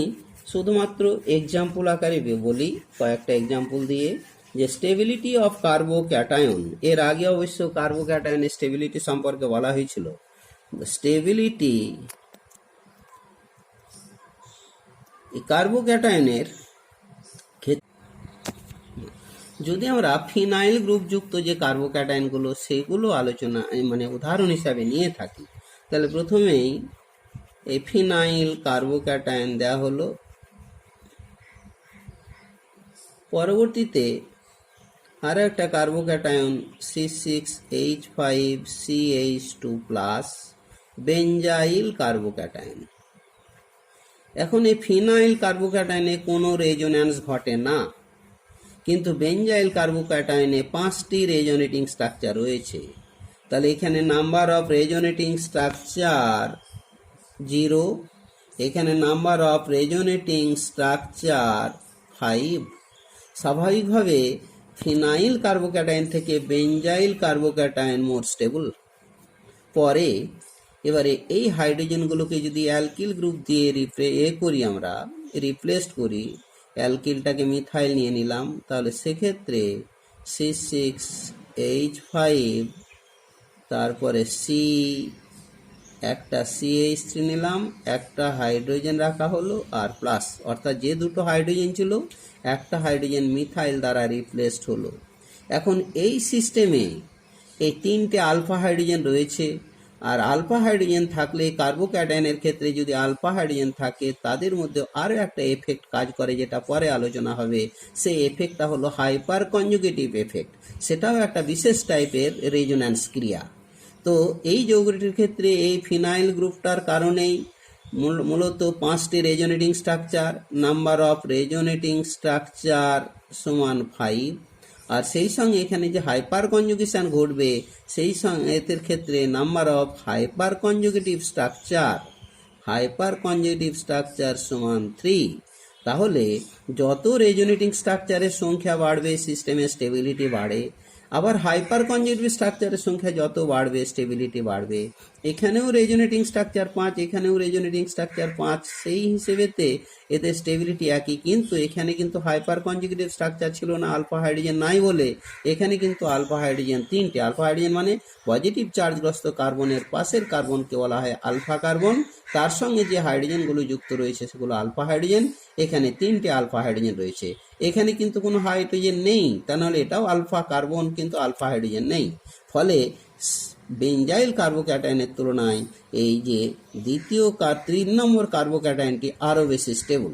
শুধুমাত্র এক্সাম্পল আকারে বলি, কয়েকটা এক্সাম্পল দিয়ে, যে স্টেবিলিটি অফ কার্বোক্যাটায়ন, এর আগে অবশ্য কার্বোক্যাটায়নের স্টেবিলিটি সম্পর্কে বলা হয়েছিল। স্টেবিলিটি কার্বোক্যাটায়নের যদি আমরা ফিনাইল গ্রুপযুক্ত যে কার্বোক্যাটায়নগুলো সেগুলো আলোচনা উদাহরণ হিসাবে নিয়ে থাকি, তাহলে প্রথমেই এই ফিনাইল কার্বোক্যাটায়ন দেওয়া হলো, পরবর্তীতে আরও একটা কার্বোক্যাটায়ন C6H5CH2+ বেঞ্জাইল কার্বোক্যাটায়ন। এখন এই ফিনাইল কার্বোক্যাটায়নে কোনো রেজোন্যান্স ঘটে না, কিন্তু বেঞ্জাইল কার্বোক্যাটায়নে 5টি রেজোনেটিং স্ট্রাকচার রয়েছে। তাহলে এখানে নাম্বার অফ রেজোনেটিং স্ট্রাকচার 0, এখানে নাম্বার অফ রেজোনেটিং স্ট্রাকচার 5। স্বাভাবিকভাবে ফিনাইল কার্বোক্যাটায়ন থেকে বেঞ্জাইল কার্বোক্যাটায়ন মোর স্টেবল। পরে এবারে এই হাইড্রোজেনগুলোকে যদি অ্যালকিল গ্রুপ দিয়ে আমরা রিপ্লেস করি, অ্যালকিলটাকে মিথাইল নিয়ে নিলাম, তাহলে সেক্ষেত্রে C6H5, তারপরে একটা CH3 নিলাম, একটা হাইড্রোজেন রাখা হলো আর প্লাস, অর্থাৎ যে দুটো হাইড্রোজেন ছিল একটা হাইড্রোজেন মিথাইল দ্বারা রিপ্লেসড হলো। এখন এই সিস্টেমে এই 3টে আলফা হাইড্রোজেন রয়েছে, আর আলফা হাইড্রোজেন থাকলে কার্বোক্যাটায়নের ক্ষেত্রে যদি আলফা হাইড্রোজেন থাকে, তাদের মধ্যে আরও একটা এফেক্ট কাজ করে, যেটা পরে আলোচনা হবে। সেই এফেক্টটা হলো হাইপার কনজুগেটিভ এফেক্ট, সেটাও একটা বিশেষ টাইপের রেজোন্যান্স ক্রিয়া। তো এই যৌগটির ক্ষেত্রে এই ফিনাইল গ্রুপটার কারণেই মূলত 5টি resonating structure, number of resonating structure = 5, আর সেই সঙ্গে এখানে যে হাইপার কনজুগেশন ঘটবে সেই সঙ্গে এদের ক্ষেত্রে number of hyper conjugative structure সমান 3। তাহলে যত রেজোনেটিং স্ট্রাকচারের সংখ্যা বাড়বে সিস্টেমের স্টেবিলিটি বাড়ে, আবার হাইপার কনজুগেটিভ স্ট্রাকচারের সংখ্যা যত বাড়বে স্টেবিলিটি বাড়বে। এখানেও রেজোনেটিং স্ট্রাকচার 5, এখানেও রেজোনেটিং স্ট্রাকচার 5, সেই হিসেবেতে এদের স্টেবিলিটি একই। কিন্তু এখানে কিন্তু হাইপার কনজুগেটিভ স্ট্রাকচার ছিল না, আলফা হাইড্রোজেন নাই বলে এখানে কিন্তু আলফা হাইড্রোজেন 3টে। আলফা হাইড্রোজেন মানে পজিটিভ চার্জগ্রস্ত কার্বনের পাশের কার্বনকে বলা হয় আলফা কার্বন, তার সঙ্গে যে হাইড্রোজেনগুলো যুক্ত রয়েছে সেগুলো আলফা হাইড্রোজেন। এখানে 3টে আলফা হাইড্রোজেন রয়েছে, এখানে কিন্তু কোনো হাইড্রোজেন নেই, তা নাহলে এটাও আলফা কার্বন কিন্তু আলফা হাইড্রোজেন নেই। ফলে বেঞ্জাইল কার্বোক্যাটায়নের তুলনায় এই যে 3 নম্বর কার্বোক্যাটায়নটি আরও বেশি স্টেবল।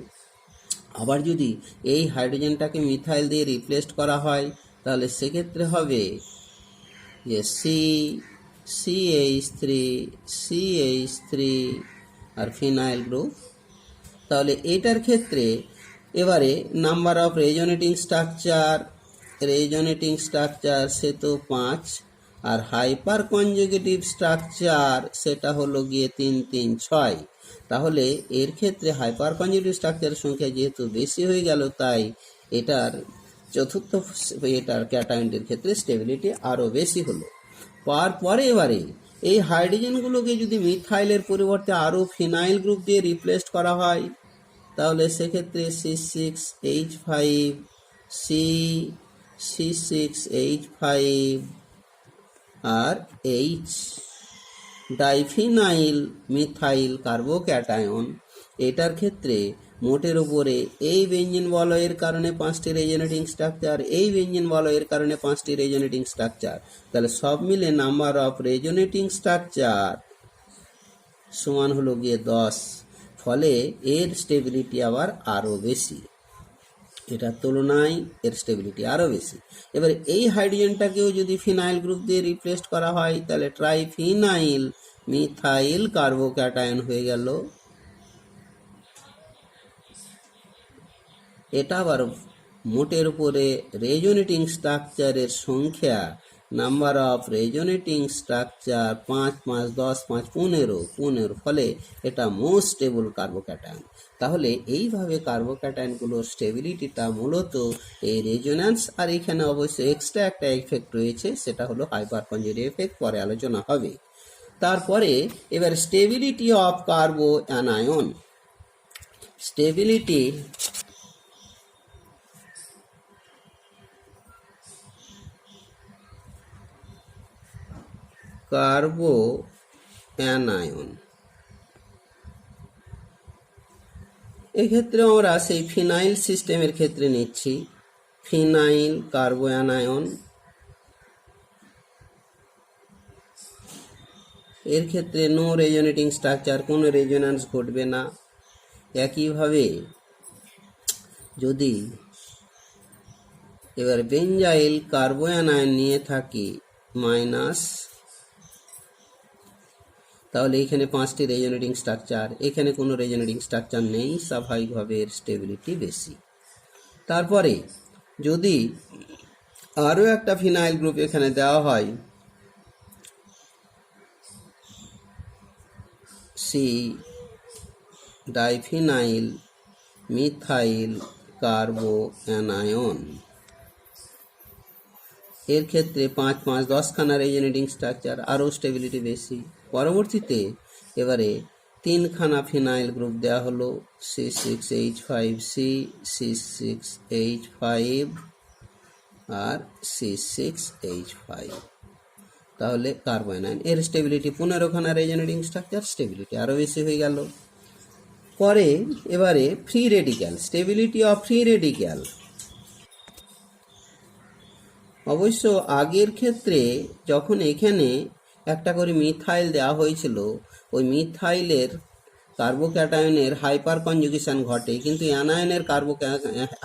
আবার যদি এই হাইড্রোজেনটাকে মিথাইল দিয়ে রিপ্লেসড করা হয় তাহলে সেক্ষেত্রে হবে যে CH3 আর ফিনাইল গ্রুপ। তাহলে এটার ক্ষেত্রে এবারে নাম্বার অফ রেজোনেটিং স্ট্রাকচার সে তো 5, আর হাইপার কনজুগেটিভ স্ট্রাকচার সেটা হলো গিয়ে 3, 3, 6। তাহলে এর ক্ষেত্রে হাইপার কনজুগেটিভ স্ট্রাকচারের সংখ্যা যেহেতু বেশি হয়ে গেল, তাই এটার ক্যাটায়নটির ক্ষেত্রে স্টেবিলিটি আরও বেশি হলো। পরে এবারে এই হাইড্রোজেনগুলোকে যদি মিথাইলের পরিবর্তে আরও ফিনাইল গ্রুপ দিয়ে রিপ্লেসড করা হয় তাহলে সেক্ষেত্রে C6H5 আর H ডাইফিনাইল মিথাইল কার্বোক্যাটায়ন, এটার ক্ষেত্রে মোটের উপরে এই বেঞ্জিন বলয়ের কারণে 5টি রেজোনেটিং স্ট্রাকচার, এই বেঞ্জিন বলয়ের কারণে 5টি রেজোনেটিং স্ট্রাকচার, তাহলে সব মিলে নাম্বার অফ রেজোনেটিং স্ট্রাকচার সমান হলো গিয়ে 10। ফলে এর স্টেবিলিটি আবার আরও বেশি, এটার তুলনায় এর স্টেবিলিটি আরও বেশি। এবার এই হাইড্রোজেনটাকেও যদি ফিনাইল গ্রুপ দিয়ে রিপ্লেসড করা হয় তাহলে ট্রাইফিনাইল মিথাইল কার্বোক্যাটায়ন হয়ে গেল। এটা আবার মোটের উপরে রেজোনেটিং স্ট্রাকচারের সংখ্যা, নাম্বার অফ রেজোনেটিং স্ট্রাকচার 5, 5, 10, 5, 15, ফলে এটা মোস্ট স্টেবল কার্বোক্যাটায়ন। তাহলে এইভাবে কার্বোক্যাটায়নগুলোর স্টেবিলিটিটা মূলত এই রেজোন্যান্স, আর এখানে অবশ্যই এক্সট্রা একটা এফেক্ট রয়েছে, সেটা হলো হাইপার কনজুগেটিভ এফেক্ট, পরে আলোচনা হবে। তারপরে এবার stability of কার্বো anion. Stability কার্বো anion, এক্ষেত্রে আমরা সেই ফিনাইল সিস্টেমের ক্ষেত্রে নিচ্ছি ফিনাইল কার্বো অ্যানায়ন। এর ক্ষেত্রে নো রেজোনেটিং স্ট্রাকচার, কোনো রেজোন্যান্স ঘটবে না। একইভাবে যদি এবার বেঞ্জাইল কার্বো অ্যানায়ন নিয়ে থাকি মাইনাস, তাহলে এখানে 5টি রেজোনেটিং স্ট্রাকচার, এখানে কোনো রেজোনেটিং স্ট্রাকচার নেই, স্বাভাবিকভাবে এর স্টেবিলিটি বেশি। তারপরে যদি আরও একটা ফিনাইল গ্রুপ এখানে দেওয়া হয় সি ডাইফিনাইল মিথাইল কার্বো অ্যানায়ন, এর ক্ষেত্রে 5, 5, 10খানা রেজোনেটিং স্ট্রাকচার, আরও স্টেবিলিটি বেশি। পরবর্তীতে এবারে 3খানা ফিনাইল গ্রুপ দেওয়া হলো C6H5C, C6H5 আর C6H5, তাহলে কার্বো অ্যানায়ন, এর স্টেবিলিটি 15খানা রেজোনেটিং স্ট্রাকচার, স্টেবিলিটি আরও বেশি হয়ে গেল। পরে এবারে free radical, stability of free radical. অবশ্য আগের ক্ষেত্রে যখন এখানে একটা করে মিথাইল দেওয়া হয়েছিল, ওই মিথাইলের কার্বোক্যাটায়নের হাইপার কনজুগেশন ঘটে, কিন্তু অ্যানায়নের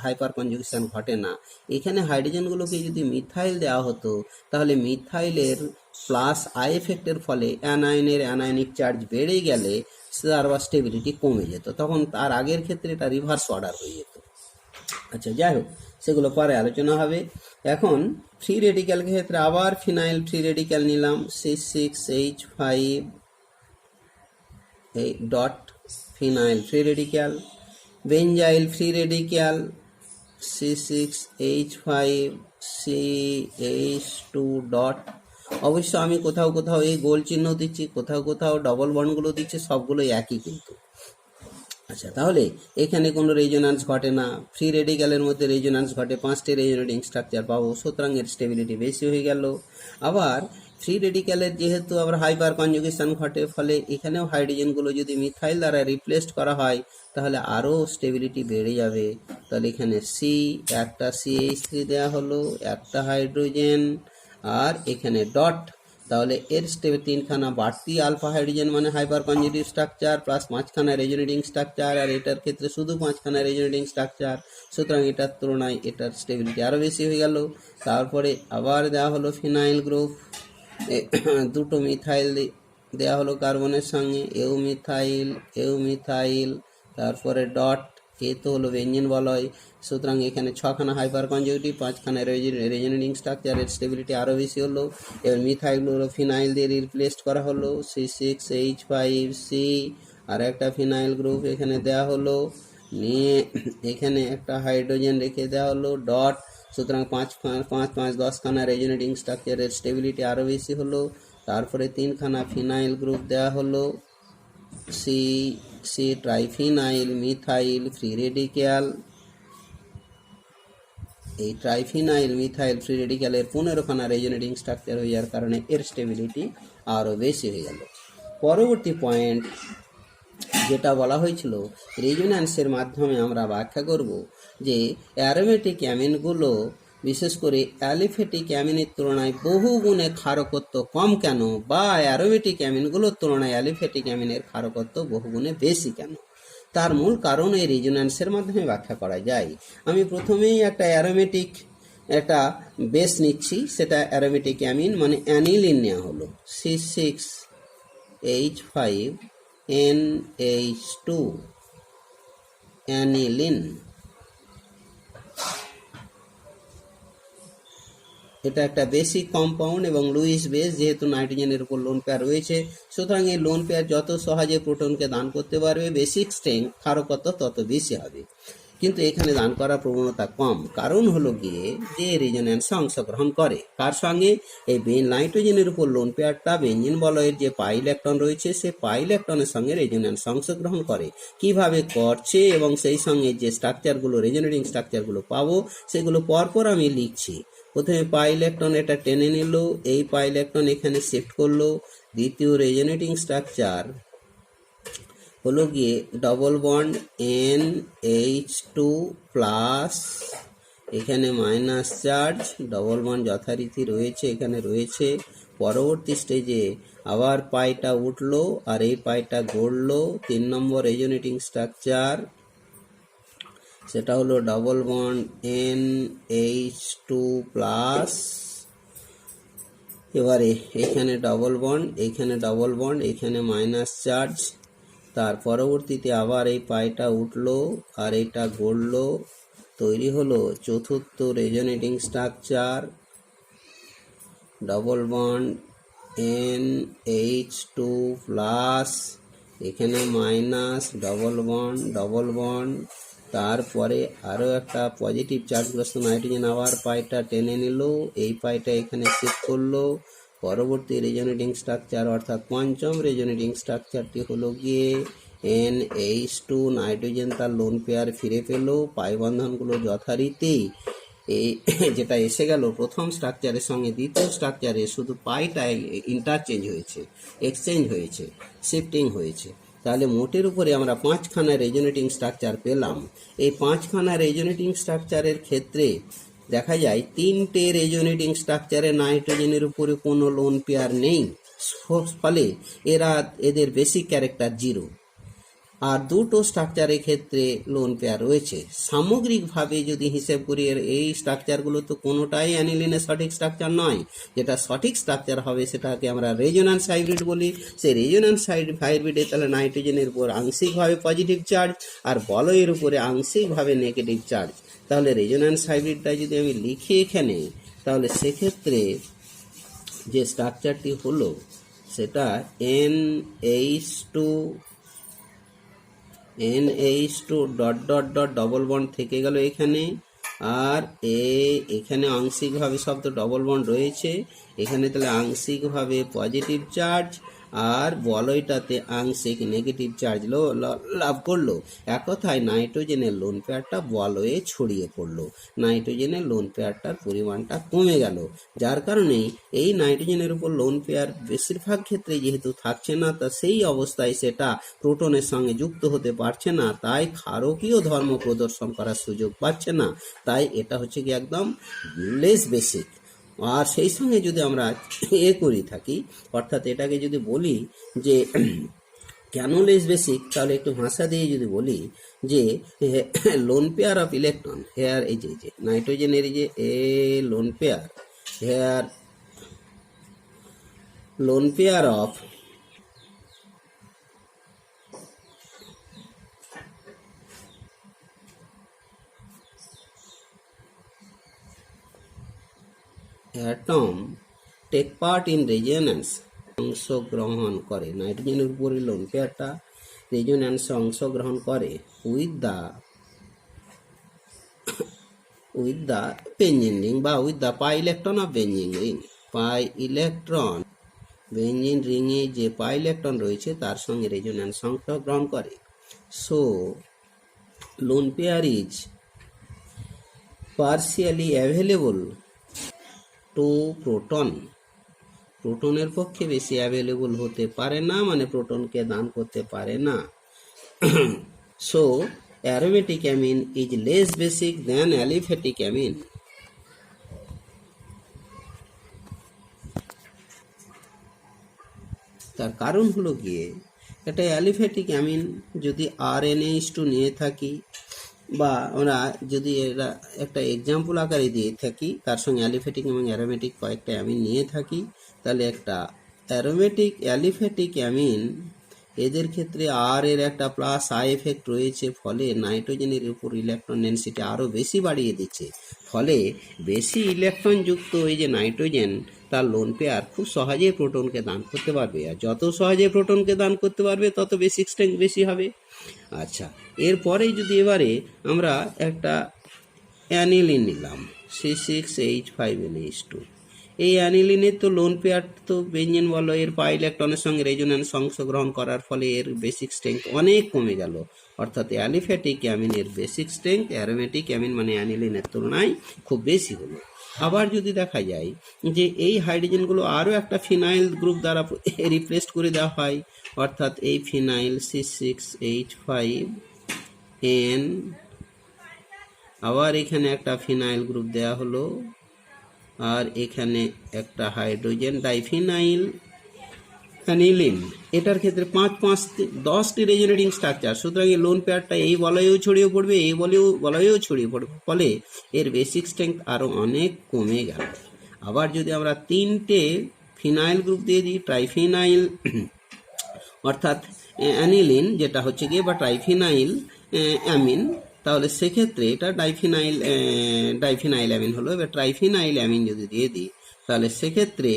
হাইপার কনজুগেশন ঘটে না। এখানে হাইড্রোজেনগুলোকে যদি মিথাইল দেওয়া হতো তাহলে মিথাইলের প্লাস আই এফেক্টের ফলে অ্যানায়নিক চার্জ বেড়ে গেলে তার স্টেবিলিটি কমে যেত, তখন তার আগের ক্ষেত্রে এটা রিভার্স অর্ডার হয়ে যেত। আচ্ছা, যাই হোক, সেগুলো পরে আলোচনা হবে। এখন ফ্রি রেডিক্যাল ক্ষেত্রে আবার ফিনাইল ফ্রি রেডিক্যাল নিলাম, C6H5 এই dot phenyl free radical, benzyl free radical C6H5CH2 dot. অবশ্য আমি কোথাও কোথাও এই গোল চিহ্ন দিচ্ছি, কোথাও কোথাও ডবল বন্ডগুলো দিচ্ছি, সবগুলোই একই কিন্তু। আচ্ছা, তাহলে এখানে কোনো রেজোন্যান্স ঘটে না, ফ্রি রেডিক্যালের মধ্যে রেজোন্যান্স ঘটে, 5টি রেজোনেটিং স্ট্রাকচার পাবো, সুতরাং এর স্টেবিলিটি বেশি হয়ে গেল। আবার ফ্রি রেডিক্যালের যেহেতু আবার হাইপার কনজুগেশন ঘটে, ফলে এখানেও হাইড্রোজেনগুলো যদি মিথাইল দ্বারা রিপ্লেসড করা হয় তাহলে আরও স্টেবিলিটি বেড়ে যাবে। তাহলে এখানে একটা CH3 দেওয়া হলো, একটা হাইড্রোজেন, আর এখানে ডট। তাহলে এর স্টেপে 3খানা বাড়তি আলফা হাইড্রোজেন মানে হাইপার কনজুগেটিভ স্ট্রাকচার, প্লাস 5খানা রেজোনেটিং স্ট্রাকচার, আর এটার ক্ষেত্রে শুধু 5খানা রেজোনেটিং স্ট্রাকচার, সুতরাং এটার তুলনায় এটার স্টেবিলিটি আরও বেশি হয়ে গেল। তারপরে আবার দেওয়া হলো ফিনাইল গ্রুপ, দুটো মিথাইল দেওয়া হলো কার্বনের সঙ্গে, এও মিথাইল, তারপরে ডট, এ তো হলো বেঞ্জিন বলয়, সুতরাং এখানে 6খানা হাইপার কনজুগেটিভ, 5খানা রেজোনেটিং স্ট্রাকচারের স্টেবিলিটি আরও বেশি হলো। এবার মিথাইলগুলো ফিনাইল দিয়ে রিপ্লেসড করা হলো, C6H5C, আর একটা ফিনাইল গ্রুপ এখানে দেওয়া হলো, নিয়ে এখানে একটা হাইড্রোজেন রেখে দেওয়া হলো, ডট। সুতরাং 5-5-10খানা রেজোনেটিং স্ট্রাকচারের স্টেবিলিটি আরও বেশি হলো। তারপরে 3খানা ফিনাইল গ্রুপ দেওয়া হলো, C ট্রাইফিনাইল মিথাইল ফ্রি রেডিক্যাল। এই ট্রাইফিনাইল মিথাইল ফ্রি রেডিক্যালের 15খানা রেজোনেটিং স্ট্রাকচার হয়ে যাওয়ার কারণে এর স্টেবিলিটি আরও বেশি হয়ে গেল। পরবর্তী পয়েন্ট যেটা বলা হয়েছিল, রেজোন্যান্সের মাধ্যমে আমরা ব্যাখ্যা করব যে অ্যারোমেটিক অ্যামিনগুলো বিশেষ করে অ্যালিফেটিক অ্যামিনের তুলনায় বহু গুণে ক্ষারকত্ব কম কেন, বা অ্যারোমেটিক অ্যামিনগুলোর তুলনায় অ্যালিফেটিক অ্যামিনের ক্ষারকত্ব বহু গুণে বেশি কেন, তার মূল কারণ এই রেজোন্যান্সের মাধ্যমে ব্যাখ্যা করা যায়। আমি প্রথমেই একটা অ্যারোমেটিক একটা বেস নিচ্ছি, সেটা অ্যারোমেটিক অ্যামিন মানে অ্যানিলিন নেওয়া হলো, C6H5NH2 অ্যানিলিন। এটা একটা বেসিক কম্পাউন্ড এবং লুইস বেস, যেহেতু নাইট্রোজেনের উপর লোন পেয়ার রয়েছে, সুতরাং এই লোন পেয়ার যত সহজে প্রোটনকে দান করতে পারবে, বেসিক স্ট্রেংথ ক্ষারকত্ব তত বেশি হবে। কিন্তু এখানে দান করার প্রবণতা কম, কারণ হলো গিয়ে যে রেজোন্যান্সে অংশগ্রহণ করে কার সঙ্গে, এই নাইট্রোজেনের উপর লোন পেয়ারটা বেঞ্জিন বলয়ের যে পাই ইলেকট্রন রয়েছে সে পাই ইলেকট্রনের সঙ্গে রেজোন্যান্স অংশগ্রহণ করে। কিভাবে করছে এবং সেই সঙ্গে যে স্ট্রাকচারগুলো রেজোনেটিং স্ট্রাকচারগুলো পাবো সেগুলো পরপর আমি লিখছি। প্রথমে পাই ইলেকট্রন এটা টেনে নিল, এই পাই ইলেকট্রন এখানে শিফট করলো। দ্বিতীয় রেজোনেটিং স্ট্রাকচার হলো গিয়ে ডবল বন্ড NH2 প্লাস, এখানে মাইনাস চার্জ, ডবল বন্ড যথারীতি রয়েছে, এখানে রয়েছে। পরবর্তী স্টেজে আবার পাইটা উঠলো আর এই পাইটা গড়লো। 3 নম্বর রেজোনেটিং স্ট্রাকচার, সেটা হলো ডবল বন্ড NH2 প্লাস। এবারে এখানে ডবল বন্ড, এখানে ডবল বন্ড, এখানে মাইনাস চার্জ। তার পরবর্তীতে আবার এই পাইটা উঠলো আর এটা গড়লো, তৈরি হলো চতুর্থ resonating structure, double bond NH2 plus, এখানে মাইনাস, ডবল বন্ড। তারপরে আরও একটা পজিটিভ চার্জগ্রস্ত নাইট্রোজেন আবার পাইটা টেনে নিল, এই পাইটা এখানে শিফট করলো। পরবর্তী রেজোনেটিং স্ট্রাকচার অর্থাৎ পঞ্চম রেজোনেটিং স্ট্রাকচারটি হলো গিয়ে NH2, নাইট্রোজেন তার লোন পেয়ার ফিরে পেল, পাই বন্ধনগুলো যথারীতি এই যেটা এসে গেল প্রথম স্ট্রাকচারের সঙ্গে দ্বিতীয় স্ট্রাকচারে শুধু পাইটাই ইন্টারচেঞ্জ হয়েছে, এক্সচেঞ্জ হয়েছে, শিফটিং হয়েছে। তাহলে মোটের উপরে আমরা 5খানা রেজোনেটিং স্ট্রাকচার পেলাম। এই 5খানা রেজোনেটিং স্ট্রাকচারের ক্ষেত্রে দেখা যায় 3টে রেজোনেটিং স্ট্রাকচারে নাইট্রোজেনের উপরে কোনো লোন পেয়ার নেই, ফলে এদের বেসিক ক্যারেক্টার 0। আর 2টো স্ট্রাকচারের ক্ষেত্রে লোন পেয়ার রয়েছে। সামগ্রিকভাবে যদি হিসেব করি এই স্ট্রাকচারগুলো তো কোনোটাই অ্যানিলিনের সঠিক স্ট্রাকচার নয়। যেটা সঠিক স্ট্রাকচার হবে সেটাকে আমরা রেজোন্যান্স হাইব্রিড বলি। সেই রেজোন্যান্স হাইব্রিডে তাহলে নাইট্রোজেনের উপর আংশিকভাবে পজিটিভ চার্জ আর বলয়ের উপরে আংশিকভাবে নেগেটিভ চার্জ। তাহলে রেজোন্যান্স হাইব্রিডটা যদি আমি লিখি এখানে, তাহলে সেক্ষেত্রে যে স্ট্রাকচারটি হলো সেটা NH2 dot dot dot double bond থেকে গেল এখানে, আর এখানে আংশিকভাবে সব তো ডবল বন্ড রয়েছে, এখানে তাহলে আংশিকভাবে পজিটিভ চার্জ আর বলয়টাতে আংশিক নেগেটিভ চার্জ লাভ করলো। এক কথায় নাইট্রোজেনের লোন পেয়ারটা বলয়ে ছড়িয়ে পড়লো, নাইট্রোজেনের লোন পেয়ারটার পরিমাণটা কমে গেল, যার কারণে এই নাইট্রোজেনের উপর লোন পেয়ার বেশিরভাগ ক্ষেত্রে যেহেতু থাকছে না, তা সেই অবস্থায় সেটা প্রোটনের সঙ্গে যুক্ত হতে পারছে না, তাই ক্ষারকীয় ধর্ম প্রদর্শন করার সুযোগ পাচ্ছে না, তাই এটা হচ্ছে কি একদম লেস বেসিক। আর সেই সঙ্গে যদি আমরা করি থাকি, অর্থাৎ এটাকে যদি বলি যে কেন লেস বেসিক, তাহলে একটু ভাষা দিয়ে যদি বলি যে lone pair of electron here, এই যে নাইট্রোজেনের যে lone pair here, lone pair of atom take part in resonance, অংশগ্রহণ করে, নাইট্রোজেনের উপরে লোন পেয়ারটা রেজোন্যান্সে অংশগ্রহণ করে উইথ দ্য বেঞ্জিন রিং বা with the pi electron of benzene ring, pi electron benzene রিংয়ে যে পাই ইলেকট্রন রয়েছে তার সঙ্গে রেজোন্যান্স অংশগ্রহণ করে। So lone pair is partially available to proton, প্রোটনের পক্ষে বেশি অ্যাভেলেবল হতে পারে না, মানে প্রোটনকে দান করতে পারে না। So aromatic amine is less basic than aliphatic amine. তার কারণ হলো গিয়ে এটা অ্যালিফ্যাটিক অ্যামিন যদি RNH2 নিয়ে থাকি, বা আমরা যদি এরা একটা এক্সাম্পল আকারে দিয়ে থাকি, তার সঙ্গে অ্যালিফ্যাটিক এবং অ্যারোমেটিক কয়েকটা অ্যামিন নিয়ে থাকি, তাহলে একটা অ্যারোমেটিক অ্যালিফ্যাটিক অ্যামিন এদের ক্ষেত্রে আর এর একটা প্লাস আই এফেক্ট রয়েছে, ফলে নাইট্রোজেনের উপর ইলেকট্রন ডেনসিটি আরও বেশি বাড়িয়ে দিচ্ছে, ফলে বেশি ইলেকট্রন যুক্ত এই যে নাইট্রোজেন তার লোন পেয়ার খুব সহজেই প্রোটনকে দান করতে পারবে, আর যত সহজে প্রোটনকে দান করতে পারবে তত বেসিক স্ট্রেংথ বেশি হবে। আচ্ছা, এরপরে যদি এবারে আমরা একটা অ্যানিলিন নিলাম C6H5NH2, এই অ্যানিলিনের তো লোন পেয়ার তো বেঞ্জিন বলয়ের পাই ইলেকট্রনের সঙ্গে রেজোন্যান্স অংশগ্রহণ করার ফলে এর বেসিক স্ট্রেংথ অনেক কমে গেল, অর্থাৎ অ্যালিফ্যাটিক অ্যামিনের বেসিক স্ট্রেংথ অ্যারোমেটিক অ্যামিন মানে অ্যানিলিনের তুলনায় খুব বেশি হলো। আবার যদি দেখা যায় যে এই হাইড্রোজেনগুলো আরও একটা ফিনাইল গ্রুপ দ্বারা রিপ্লেসড করে দেওয়া হয়, অর্থাৎ এই ফিনাইল C6H5N, আবার এখানে একটা ফিনাইল গ্রুপ দেওয়া হলো, আর এখানে একটা হাইড্রোজেন ডাইফিনাইল অ্যানিলিন, এটার ক্ষেত্রে 5-10টি রেজোনেটিং স্ট্রাকচার, সুতরাং এই লোন পেয়ারটা এই বলয়েও ছড়িয়ে পড়বে, এই বলয়েও ছড়িয়ে পড়বে, ফলে এর বেসিক স্ট্রেংথ আরও অনেক কমে গেল। আবার যদি আমরা 3টে ফিনাইল গ্রুপ দিয়ে দিই, ট্রাইফিনাইল অর্থাৎ অ্যানিলিন যেটা হচ্ছে গিয়ে, বা ট্রাইফিনাইল অ্যামিন, তাহলে সেক্ষেত্রে এটা ডাইফিনাইল অ্যামিন হলো। এবার ট্রাইফিনাইল অ্যামিন যদি দিয়ে দিই, তাহলে সেক্ষেত্রে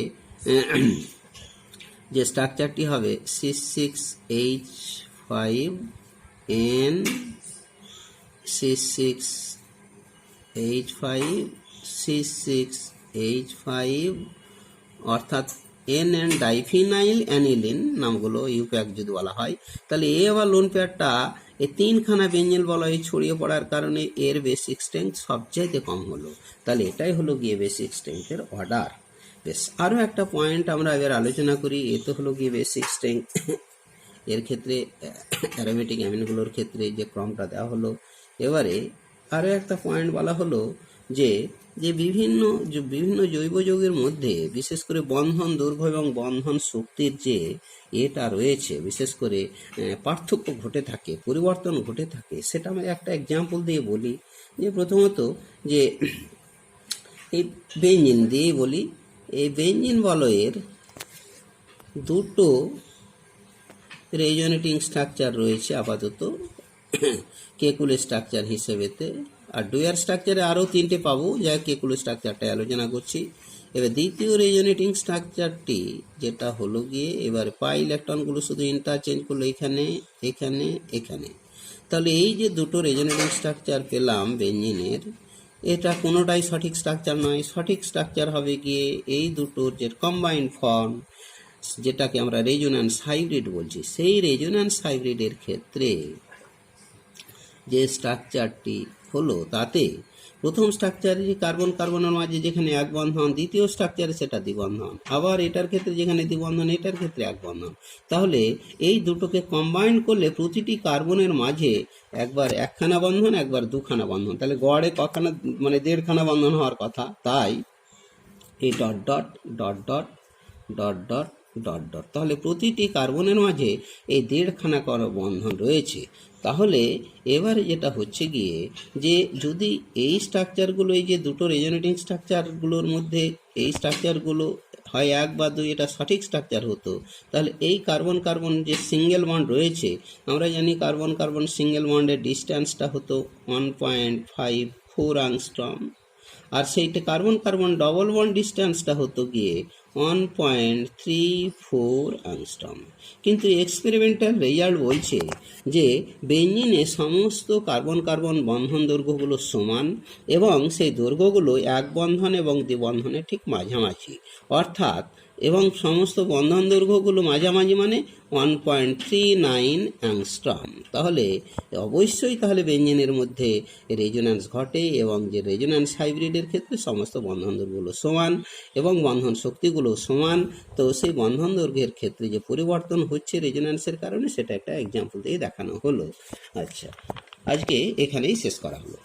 যে স্ট্রাকচারটি হবে C6H5N, C6H5, অর্থাৎ NN ডাইফিনাইল অ্যানিলিন নামগুলো ইউপ্যাক যদি বলা হয়, তাহলে এ আবার লোন পেয়ারটা এই 3খানা বেঞ্জিন বলয়ে ছড়িয়ে পড়ার কারণে এর বেসিক স্ট্রেংথ সবচাইতে কম হলো, তাহলে এটাই হলো গিয়ে বেসিক স্ট্রেংথের অর্ডার। বেশ, আরও একটা পয়েন্ট আমরা এবার আলোচনা করি, এ তো হলো গিয়ে বেসিক স্ট্রেংথ, এর ক্ষেত্রে অ্যারোমেটিক অ্যামিনগুলোর ক্ষেত্রে যে ক্রমটা দেওয়া হলো। এবারে আরও একটা পয়েন্ট বলা হলো যে বিভিন্ন জৈব যৌগের মধ্যে বিশেষ করে বন্ধন দৈর্ঘ্য এবং বন্ধন শক্তির যে এটা রয়েছে, বিশেষ করে পার্থক্য ঘটে থাকে, পরিবর্তন ঘটে থাকে, সেটা আমি একটা এক্সাম্পল দিয়ে বলি। যে প্রথমত যে এই বেঞ্জিন দিয়ে বলি, এই বেঞ্জিন বলয়ের দুটো রেজোনেটিং স্ট্রাকচার রয়েছে আপাতত কেকুলে স্ট্রাকচার হিসেবেতে, আর ডুয়ার স্ট্রাকচারে আরও 3টে পাবো, যাই কেকুলো স্ট্রাকচারটা আলোচনা করছি। এবার দ্বিতীয় রেজোনেটিং স্ট্রাকচারটি যেটা হলো গিয়ে এবার পাই ইলেকট্রনগুলো শুধু ইন্টারচেঞ্জ করলো এখানে এখানে এখানে। তাহলে এই যে দুটো রেজোনেটিং স্ট্রাকচার পেলাম বেঞ্জিনের, এটা কোনোটাই সঠিক স্ট্রাকচার নয়। সঠিক স্ট্রাকচার হবে গিয়ে এই দুটোর যে কম্বাইন্ড ফর্ম, যেটাকে আমরা রেজোন্যান্স হাইব্রিড বলছি, সেই রেজোন্যান্স হাইব্রিডের ক্ষেত্রে যে স্ট্রাকচারটি হলো তাতে প্রথম স্ট্রাকচারে কার্বন কার্বনের মাঝে যেখানে এক বন্ধন, দ্বিতীয় স্ট্রাকচারে সেটা দ্বিবন্ধন, আবার এটার ক্ষেত্রে যেখানে দ্বিবন্ধন এটার ক্ষেত্রে এক বন্ধন। তাহলে এই দুটোকে কম্বাইন করলে প্রতিটি কার্বনের মাঝে একবার একখানা বন্ধন একবার দুখানা বন্ধন, তাহলে গড়ে কখানা মানে 1.5খানা বন্ধন হওয়ার কথা। তাই এই dot dot dot dot dot dot dot dot, তাহলে প্রতিটি কার্বনের মাঝে এই 1.5খানা করে বন্ধন রয়েছে। তাহলে এবারে যেটা হচ্ছে গিয়ে যে যদি এই স্ট্রাকচারগুলো, এই যে দুটো রেজোনেটিং স্ট্রাকচারগুলোর মধ্যে এই স্ট্রাকচারগুলো হয় 1 বা 2 এটা সঠিক স্ট্রাকচার হতো, তাহলে এই কার্বন কার্বন যে সিঙ্গেল বন্ড রয়েছে, আমরা জানি কার্বন কার্বন সিঙ্গেল বন্ডের ডিস্ট্যান্সটা হতো 1.54 অ্যাংস্ট্রম, আর সেইটা কার্বন কার্বন ডবল বন্ড ডিস্ট্যান্সটা হতো গিয়ে 1.34 অ্যাংস্ট্রম। কিন্তু এক্সপেরিমেন্টাল রেজাল্ট বলছে যে বেঞ্জিনে সমস্ত কার্বন কার্বন বন্ধন দৈর্ঘ্যগুলো সমান এবং সেই দৈর্ঘ্যগুলো এক বন্ধন এবং দ্বিবন্ধনের ঠিক মাঝামাঝি, অর্থাৎ এবং সমস্ত বন্ধন দৈর্ঘ্যগুলো মাঝামাঝি মানে 1.39 অ্যাংস্ট্রম। তাহলে অবশ্যই তাহলে বেঞ্জিনের মধ্যে রেজোন্যান্স ঘটে এবং যে রেজোন্যান্স হাইব্রিডের ক্ষেত্রে সমস্ত বন্ধন দৈর্ঘ্যগুলো সমান এবং বন্ধন শক্তিগুলো সমান। তো সেই বন্ধন দৈর্ঘ্যের ক্ষেত্রে যে পরিবর্তন হচ্ছে রেজোন্যান্সের কারণে, সেটা একটা এক্সাম্পল দিয়ে দেখানো হলো। আচ্ছা, আজকে এখানেই শেষ করা হলো।